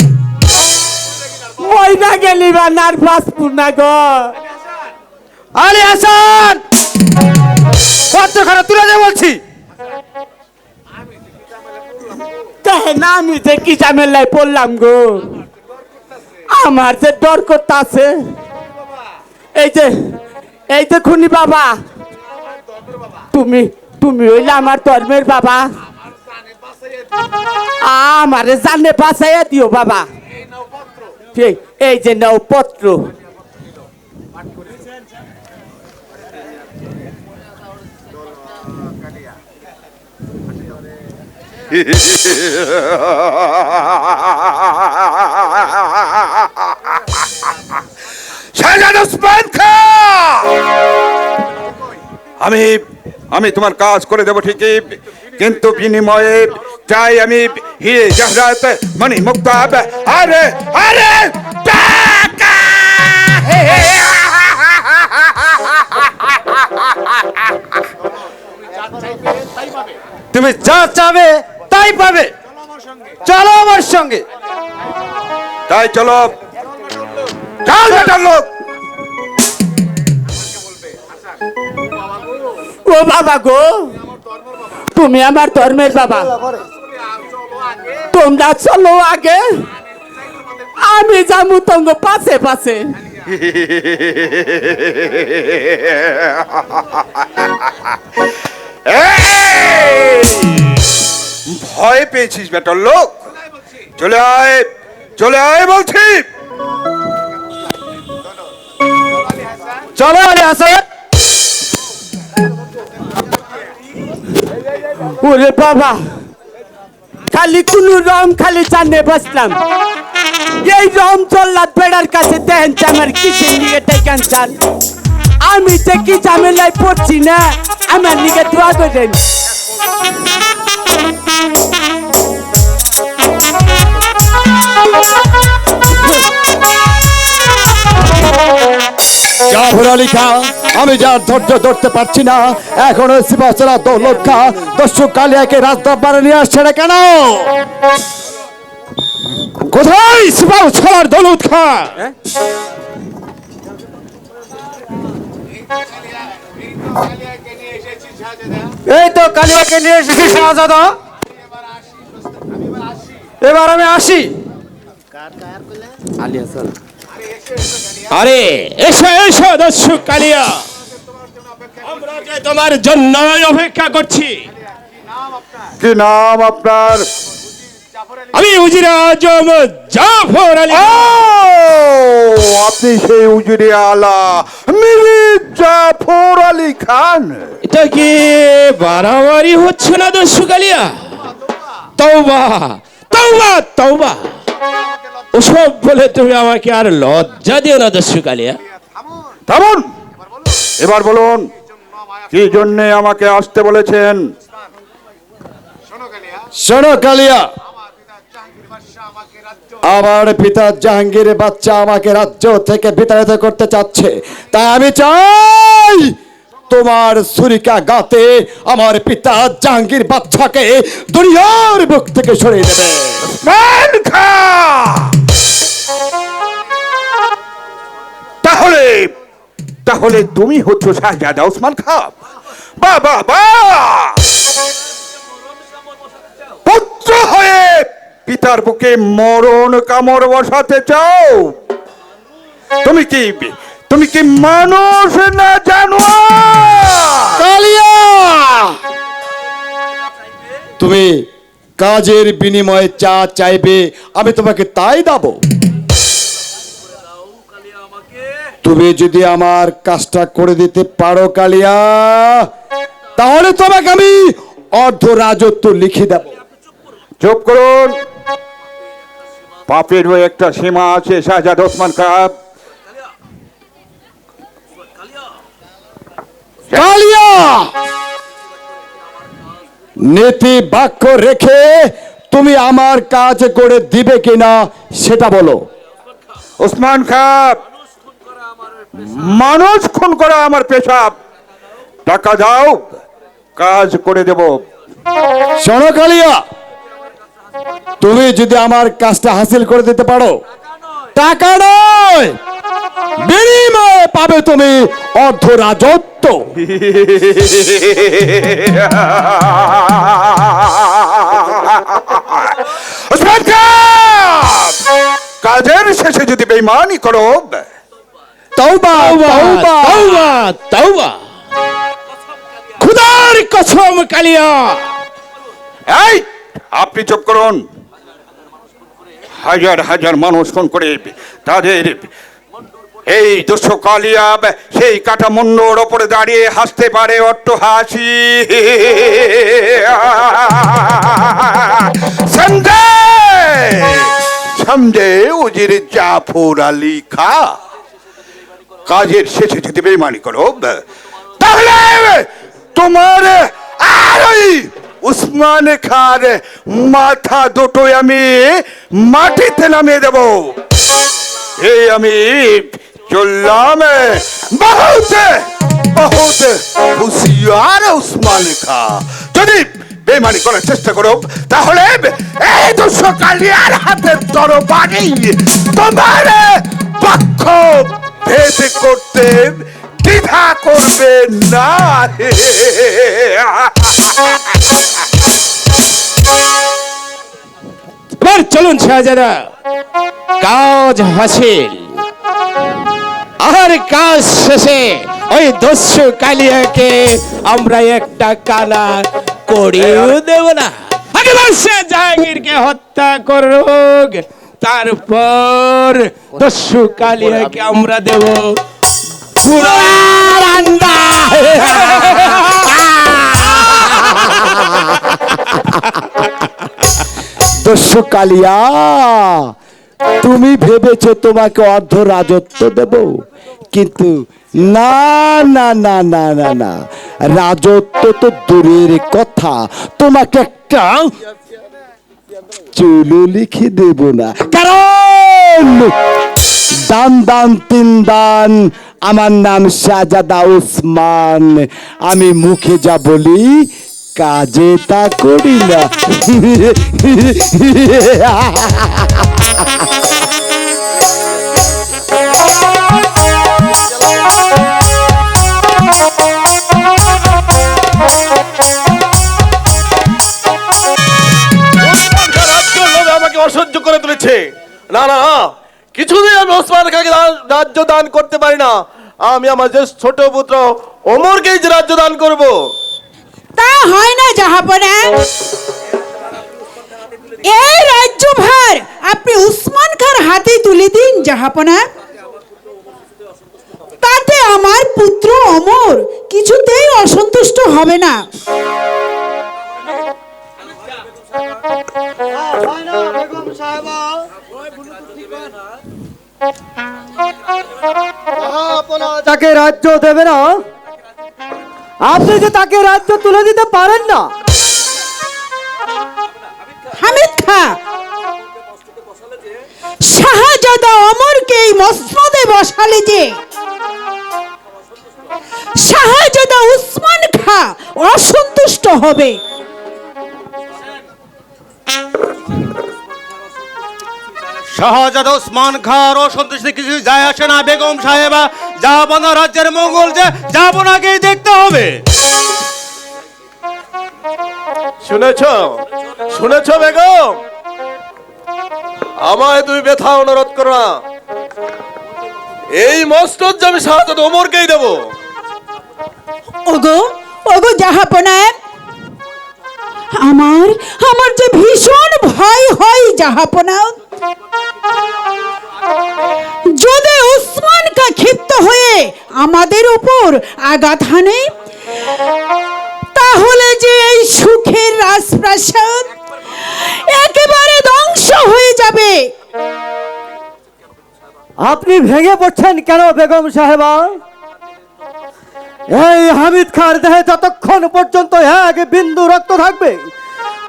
ময়না গেলি বা নার বাঁচবো না গো। আলী হাসান, পত্র খারাপ তুলে দে বলছি। না আমি যে কি ঝামেলায় পড়লাম গো, আমার যে ডর করতে আছে। এই যে খুনি বাবা, তুমি তুমি হইলে আমার ধর্মের বাবা, আমারে জানে বাঁচাইয়া দিও বাবা। ঠিক, এই যে নাও পত্র। শাহজাদা ওসমান খান, আমি তোমার কাজ করে দেবো ঠিকই, কিন্তু বিনিময়ে চাই আমি হিরে জহরাত মণি মুক্তা। আরে আরে টাকা! তুমি যা চাবে তাই পাবে। চলো আমার সঙ্গে। তাই চলো, চল বেটার লোক। ও বাবা গো, তুমি আমার ধর্মের বাবা, তোমরা চলো আগে, আমি যাবো তঙ্গ পাশে পাশে। এই! ভয় পেয়েছিস বেটার লোক? চলে আয়, চলে আয় বলছি। চলো আলী হাসান। ওরে বাবা, খালি কোন রম খালি জানে বসলাম, এই রম চল্লাদ বেড়ার কাছে দেখেন আমার কিসের লিগে টেকান চান, আমি যে কি ঝামেলায় পড়ছি না, আমার লিগে দোয়া করেন। জাফর আলী খা, আমি যার ধৈর্য ধরতে পারছি না, এখনো সিপাহসালা দৌলত খা দস্যু কালিয়াকে রাজদরবারে নিয়ে আসছে না কেন? কোথায় সিপাহসালার দৌলত খা? এই তো কালিয়াকে নিয়ে এসেছি শাহজাদা। এবার আমি আসি। আরে এসো এসো দস্যু কালিয়া, আমরা যে তোমার জন্য অপেক্ষা করছি। কি নাম আপনার? আমি উজির আজম জাফর আলী। ও, আপনি সেই উজিরে আলা মির জাফর আলী খান। এটা কি বাড়াবাড়ি হচ্ছে না দস্যু কালিয়া? তওবা তওবা তওবা, ওসব বলে তুমি আমাকে আর লজ্জা দিও না দস্যু কালিয়া। থামুন, এবার বলুন কি জন্য আমাকে আসতে বলেছেন? শোনো কালিয়া, আমার পিতা জাহাঙ্গীর বাচ্চা আমাকে রাজ্য থেকে বিতাড়িত করতে চাচ্ছে, তাই আমি চাই তোমার ছুরিকা গাতে আমার পিতা জাহাঙ্গীর বাচ্চাকে দুনিয়ার বুক থেকে সরিয়ে দেবে। ওসমান খাঁ! তাহলে তাহলে তুমি হচ্ছ শাহজাদা ওসমান খাঁ? বাহ বাহ বাহ! পুত্র হয়ে পিতার বুকে মরণ কামড় বসাতে চাও? তুমি কি মানুষ না জানোয়ার? কালিয়া, তুমি কাজের বিনিময়ে যা চাইবে আমি তোমাকে তাই দেব। তুমি যদি আমার কাজটা করে দিতে পারো কালিয়া, তাহলে তোমাকে আমি অর্ধ রাজত্ব লিখে দেব। চুপ করুন, পাপেরও একটা সীমা আছে শাহজাদা ওসমান খাঁ। কালিয়া, নীতি বাক্য রেখে তুমি আমার কাজ করে দিবে কিনা সেটা বলো। ওসমান খাঁ, মানুষ খুন করা আমার পেশা। টাকা দাও, কাজ করে দেব। শোনো কালিয়া, তুমি যদি আমার কাজটা হাসিল করে দিতে পারো, টাকা নয়, বিনিময়ে পাবে তুমি অর্ধ রাজত্ব। ওসমান খাঁ, কাজের শেষে যদি বেঈমানি করো, তওবা তওবা তওবা তওবা, খুদার কসম কালিয়া। এই আপনি চুপ করুন। হাজার হাজার মানুষ খুন করে তাদের এই দুঃস্থ কালিয়া সেই কাটা মুন্ডর ওপরে দাঁড়িয়ে হাসতে পারে অট্ট হাসি। সমঝে উজির জাফর আলী খাঁ, কাজের শেষে যদি বেঈমানি করো, তাহলে তোমার আর ওই উসমান খাঁর মাথা দুটোই আমি মাটিতে নামিয়ে দেব। এই আমি चललाम बहुत बहुत হুঁশিয়ার উসমান খা যদি বেমানি করার চেষ্টা করো তাহলে এই দুশো কালিয়ার হাতের তরবারি তোমার পক্ষ ভেদ করতে দ্বিধা করবে না এবার চলুন শাহজাদা, কাজ হাসিল। আর কাজ শেষে ওই দস্যু কালিয়াকে আমরা একটা কানা করিয়েও দেব না। আগে বাদশাহ জাহাঙ্গীরকে হত্যা করুক, তারপর দস্যু কালিয়াকে আমরা দেব পুরার আন্ডা। দস্যু কালিয়া, তুমি ভেবেছো তোমাকে অর্ধ রাজত্ব দেব, কিন্তু না না না না না না, রাজত্ব তো দূরের কথা, তোমাকে একটা চুলো লিখে দেব না। কারণ দান দান তিন দান, আমার নাম শাহজাদা ওসমান। আমি মুখে যা বলি কাজে তা করি না। আমাকে অসহ্য করে তুলেছে। না না না, কিছুদিন আমি ওসমান খাকে রাজ্য দান করতে পারি না। আমি আমার যে ছোট পুত্র ওমরকেই যে রাজ্য দান করব। তা হয় না জাহাপনা, এই রাজ্যভার আপনি উসমান খার হাতে তুলে দিন জাহাপনা। তাতে আমার পুত্র অমর কিছুতেই অসন্তুষ্ট হবে না। তাকে রাজ্য দেবে না, আপনি যে তাকে রাজ্য তুলে দিতে পারেন না। হামিদ খা শাহজাদা অমরকে এই মসনদে বসালে যে শাহজাদা উসমান খা অসন্তুষ্ট হবে। শাহজাদা ওসমান খার অসন্তুষ্টি কিছু যায় আসে না বেগম সাহেবা। জাহাপনা রাজ্যের মঙ্গল যে জাহাপনাকেই দেখতে হবে। শুনেছো শুনেছো বেগম, আমায় তুমি ব্যথা অনুরোধ করো না। এই মসনদ যে আমি শাহজাদা ওমরকেই দেব। ওগো ওগো জাহাপনা, আমার আমার যে ভীষণ ভয় হয় জাহাপনা। যদি উসমান কা ক্ষিপ্ত হয়ে আমাদের উপর আঘাত হানে, তাহলে যে এই সুখের রাজপ্রাসাদ একেবারে ধ্বংস হয়ে যাবে। আপনি ভেঙে পড়ছেন কেন বেগম সাহেবা? এই হামিদ খার দেহে যতক্ষণ পর্যন্ত এক বিন্দু রক্ত থাকবে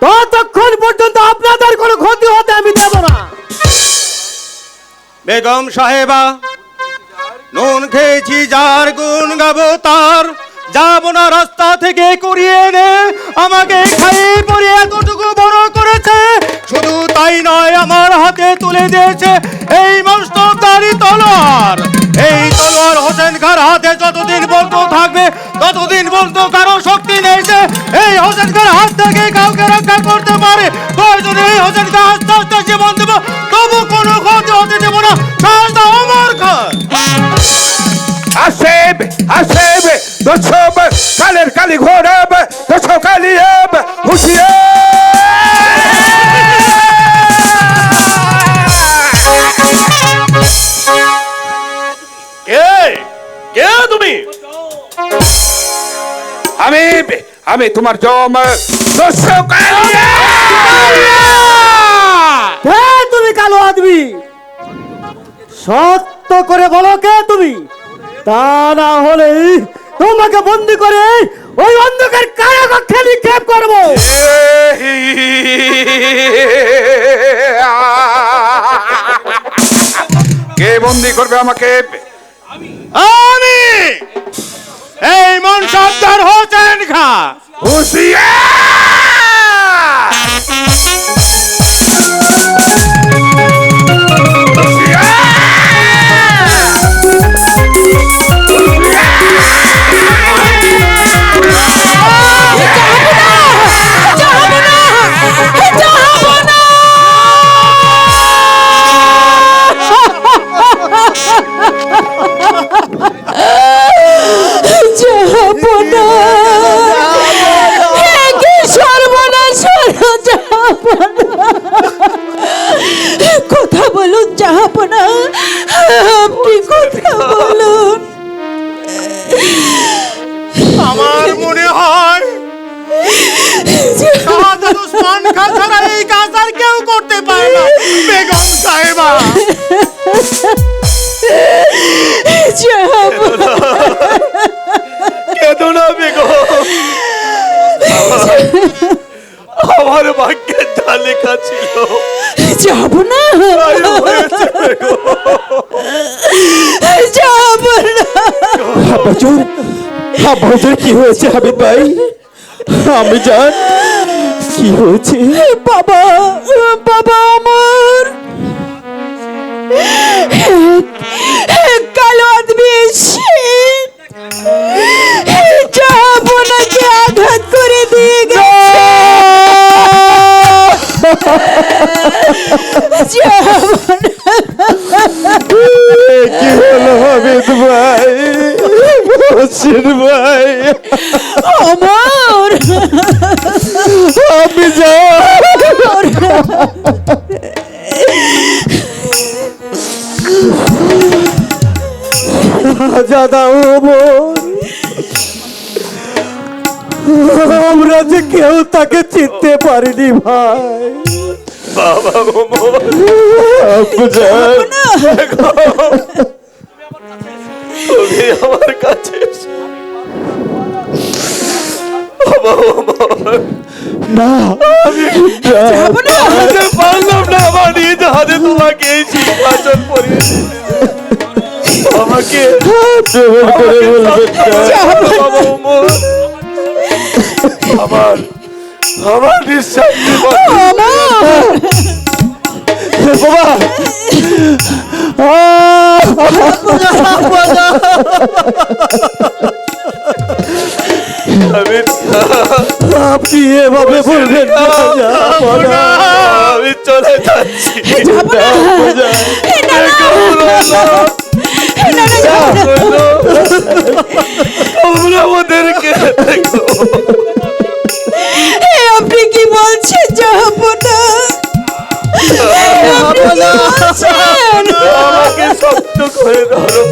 ততক্ষণ পর্যন্ত আপনাদের কোনো ক্ষতি হতে আমি দেব না। বেগম সাহেবা, নুন খেয়েছি যার গুণ গাবো তার। যাবো না রাস্তা থেকে কুড়িয়ে এনে আমাকে খাইয়ে পরিয়ে এতটুকু বড় করেছে। শুধু তাই নয়, আমার হাতে তুলে দিয়েছে এই মস্তকধারী তলোয়ার। এই তলোয়ার হোসেন খার হাতে যতদিন বলতো থাকবে ততদিন বলতো কারো শক্তি নেই যে এই হোসেন খার হাত থেকে কাউকে রক্ষা করতে পারে। প্রয়োজনে এই হোসেন খা আস্তে আস্তে জীবন দেব, তবু কোনো ক্ষতি হতে দেব না। শাহজাদা ওমর খান। আসেব আসেব দশব কালের কালি ঘোরব দশ কালিয়েব কে কে তুমি? আমি তোমার জম দশ কালিয়া। কে তুমি কালো আদমি? সত্য করে বলো কে তুমি, তা না হলে তোমাকে বন্দি করে ওই অন্ধকার কারাকক্ষে নিক্ষেপ করবো। কে বন্দি করবে আমাকে? আমি এই মনসবদার হোসেন খা হুঁশিয়ার! যাহাপনা কি সর্বনাশ হলো যাহাপনা, কথা বলুন যাহাপনা, আপনি কথা বলুন। আমার মনে হয় শাহাদাত ওসমান খান ছাড়া এই কাজ আর কেউ করতে পারে না বেগম সাহেবা। যাহাপনা কেঁদো না বেগম, আমার ভাগ্যের যা লেখা ছিল যাব না, যাব না। আব্বাজুর কি হয়েছে হাবিব ভাই? আমি জান কি হয়েছে? বাবা, বাবা আমার কালো আদমি এসে যাহাপনাকে আঘাত করে দিয়ে গেছে। কি হলো হাবিব ভাই, হোসেন ভাই? আমার আমি জাদা আমরা যে কেউ তাকে চিনতে পারিনি ভাই। বাবা তুমি আমার কাছে না, আমি পারলাম না আমার নিজ হাতে তোমাকে এই সিংহাসন পরিয়ে দিতে। আমাকে করে বলবেন আমার আমার নিঃশ্বাস আপনি এভাবে বলবেন না, আমি চলে যাচ্ছি। ওদেরকে আপনি কি বলছেন যাহাপনা? আমাকে শক্ত করে ধরো,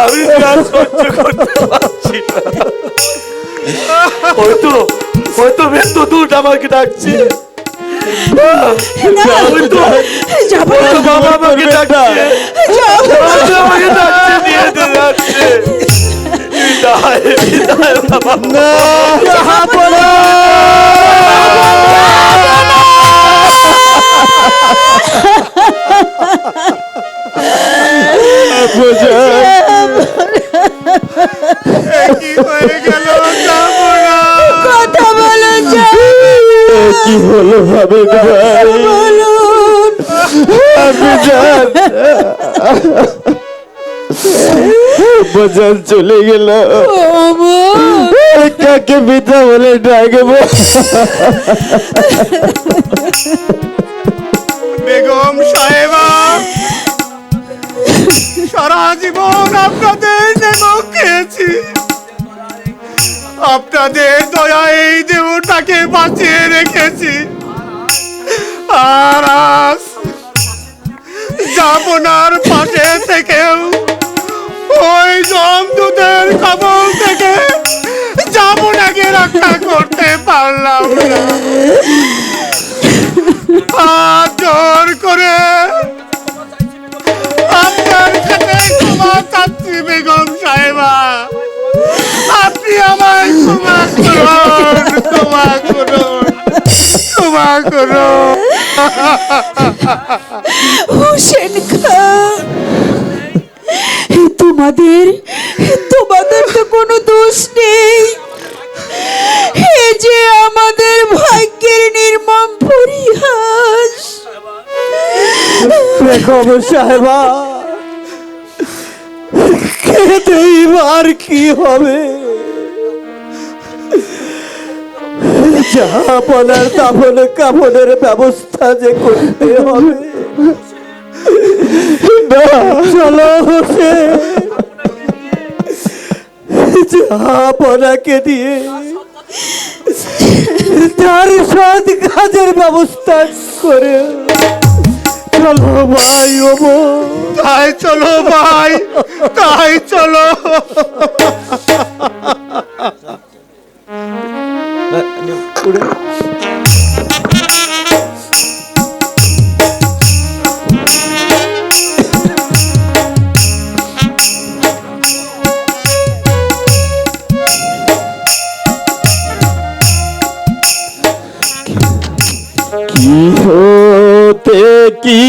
আমি আর সহ্য করতে পারছি না। হয়তো মৃত্যু দূত আমাকে ডাকছে, বাবা আমাকে ডাকছে, আমাকে ডাকছে, নিয়ে যাচ্ছে। বিদায়, বিদায় বাবা। না কি হয়ে গেল কথা বলুন, কি হলো ভাবে বলুন। আমি জান বাজার চলে গেল, কাকে বিদা বলে ডাকবো? বেগম সাহেবা, সারা জীবন আপনাদের নেমক খেয়েছি, আপনাদের দয়া এই দেহটাকে বাঁচিয়ে রেখেছি। আর আজ যাপনার পাশে থেকেও ওই জমদূতের কবল থেকে যাপনাকে রক্ষা করতে পারলাম না। হাত জোর করে আপনার কাছে ক্ষমা চাচ্ছি বেগম সাহেবা, আপনি আমায় ক্ষমা করুন, ক্ষমা করুন, ক্ষমা করুন। হোসেন খান, তোমাদের তো কোনো দোষ নেই। এই যে আমাদের ভাগ্যের নির্মম পরিহাস। দেখো সাহেবা, এইবার কি হবে? জাহাপনার তাপনে কাপড়ের ব্যবস্থা যে করতে হবে। চলো হোসেন, জাহাপনাকে দিয়ে তার সৎ কাজের ব্যবস্থা করে। চলো ভাই, ও তাই চলো ভাই, তাই চলো। কি হতে কি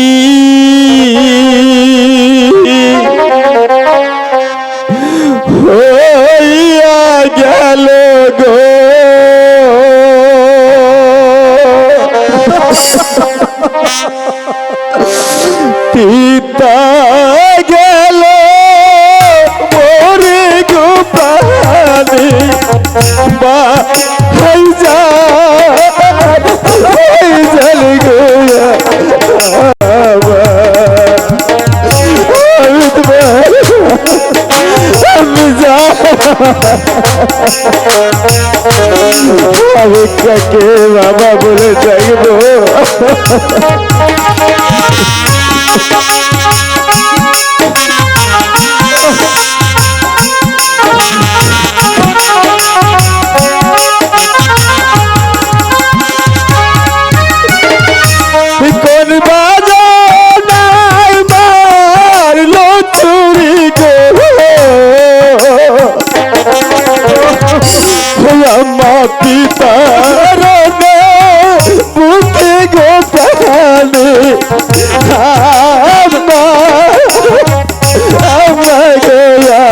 হইয়া গেল গো, পিতা গেল মোরে গো প্রাণে, বা হাই যা জল গয়া আমি কাকে বাবা বলে থাকবো? কোন বাজনায় মারলো চুরি গো, আমার পিতার বুকে গো প্রাণে, আমার গয়া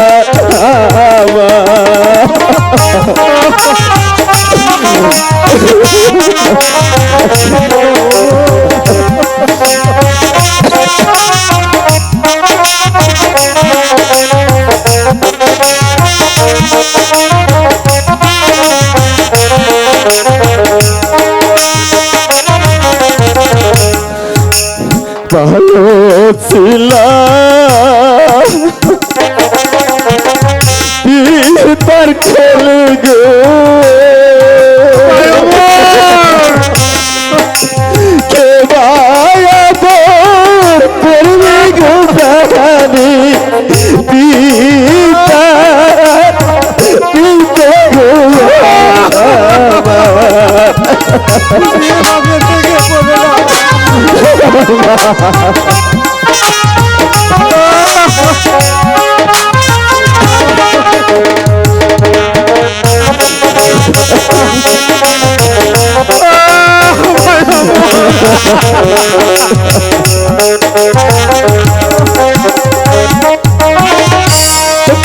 ভালো ছিলাম তার খেলে গো, কে পড়বে গো প্রাণী, পিতা পিতা গো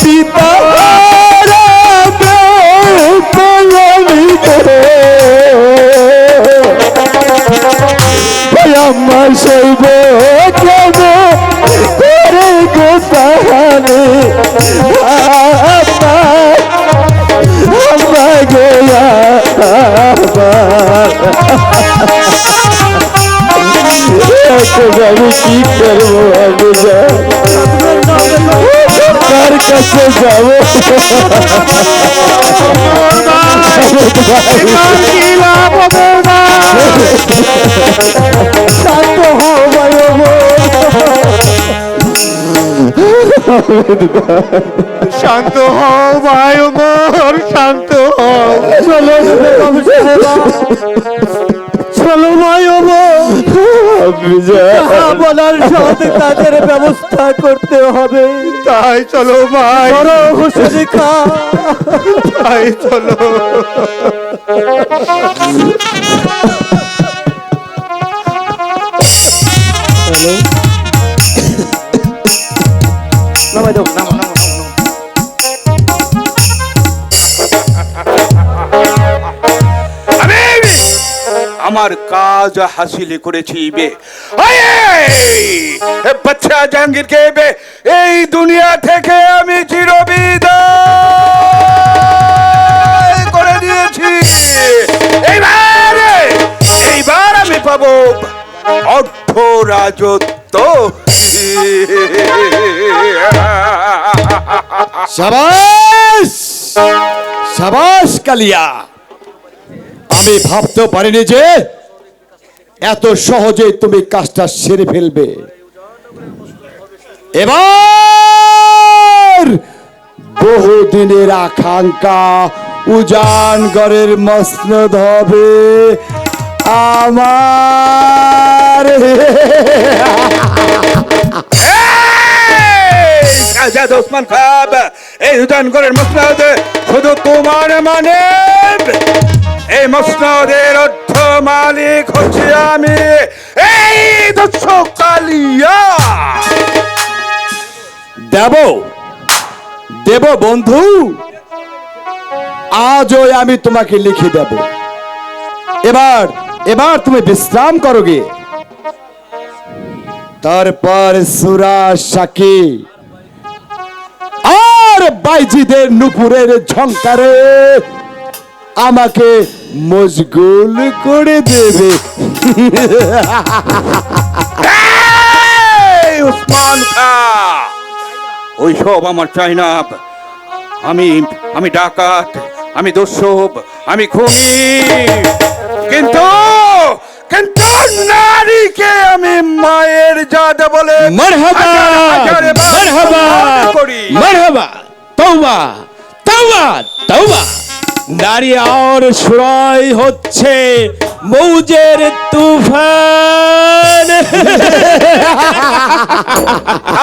পিতা আমার শৈব কেন করে গো তাহারে, আমার গোয়া আমি কি করবো? আমি কার কাছে যাবো? শান্ত হও ভাই, শান্ত হও ভাই মোর, শান্ত হও। চলো চলো ভাই, বলার সৎ কাজের ব্যবস্থা করতে হবে। তাই চলো ভাই, হোসেন খা, তাই চলো। নামাই দাও, নামো নামো নামো। আমার কাজ হাসিল করেছি বে বাচ্চা জাহাঙ্গীরকে বে এই দুনিয়া থেকে আমি চিরবিদায় করে দিয়েছি। এইবার আমি পাবো অর্থ রাজত্ব। সাবাস সাবাস কালিয়া, আমি ভাবতে পারিনি যে এত সহজে তুমি কাজটা সেরে ফেলবে। এবার বহুদিনের আকাঙ্ক্ষা উজানগড়ের মসনদ হবে আমার। আজাদ ওসমান খান, এই উজানগড়ের মসনদ শুধু তোমার মানে, এই মসনদের অর্থ মালিক হচ্ছে আমি, এই দর্শক কালিয়া। দেব দেব বন্ধু, আজই আমি তোমাকে লিখে দেব। এবার এবার তুমি বিশ্রাম করো গে। তারপর সুরা সাকি আর বাইজিদের নুপুরের ঝংকারে আমাকে মশগুল করে দেবে। এই উসমান খান, ওইসব আমার চাই না। আমি ডাকাত, আমি দস্যুব, আমি খুনি, কিন্তু কিন্তু নারীকে আমি মায়ের জাত বলে মারহাবা হাজারে বার মারহাবা সম্মান করি। মারহাবা, তওবা তওবা তওবা। নারী আর সুরাই হচ্ছে মৌজের তুফান।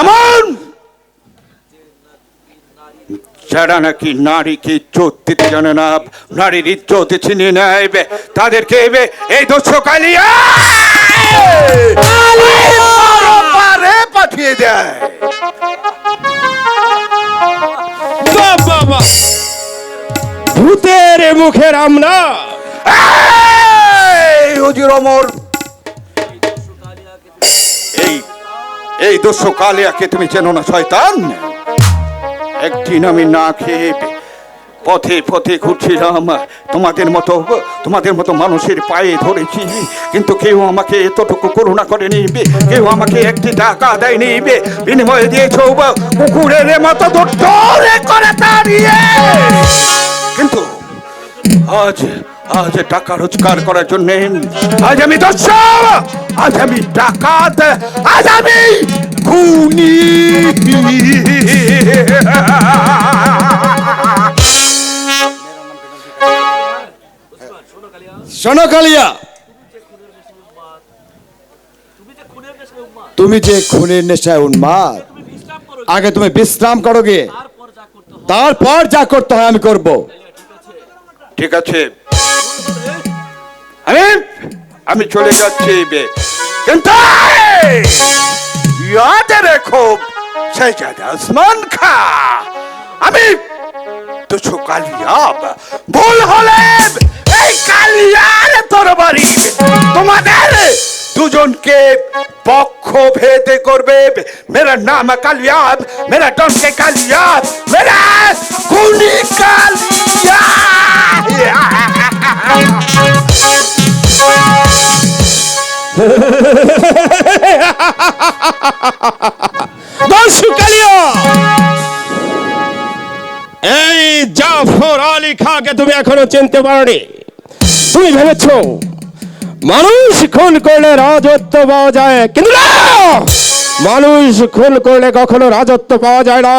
এমন যারা নাকি নারীকে ইজ্জত দিতে জানে না, নারীর ইজ্জত ছিনিয়ে নেয়, তাদেরকে এই দর্শক কালিয়া পারে পাঠিয়ে দেয়। বাহ, বাহ, বাহ। ভূতের মুখের আমরা হুজুর ওমর, এই দর্শক কালিয়াকে তুমি চেনো না শয়তান? একদিন আমি না খেয়ে পথে পথে ঘুরছিলাম, তোমাদের মতো মানুষের পায়ে ধরেছি, কিন্তু কেউ আমাকে এতটুকু করুণা করেনি, কেউ আমাকে একটি টাকা দেয়নি, বিনিময়ে দিয়েছ কুকুরের মতো দৌড়ে করে তাড়িয়ে। কিন্তু আজ টাকা রোজগার করার জন্য আজ আমি দর্শক, আজ আমি ডাকাত, আজ আমি খুনি। শোনো কালিয়া, তুমি যে খুনের নেশায় উন্মাদ, আগে তুমি বিশ্রাম করো গে, তারপর যা করতে হয় আমি করব। ঠিক আছে, আমি চলে যাচ্ছি, কিন্তু ইয়াদ রেখো সৈয়দ ওসমান খান, আমি দুশো কালিয়াব ভুল হলে এই কালিয়ার তরবারি তোমাদের দুজনকে পক্ষ ভেদ করবে। মেরা নাম কালিয়াব, মেরা ডনকে কালিয়াব, মেরা খুনি কালিয়া। দর্শক কালিয়া, এই জাফর আলী খাঁকে তুমি এখনো চিনতে পারোনি। তুমি ভেবেছ মানুষ খুন করলে রাজত্ব পাওয়া যায়, কিন্তু না, মানুষ খুন করলে কখনো রাজত্ব পাওয়া যায় না।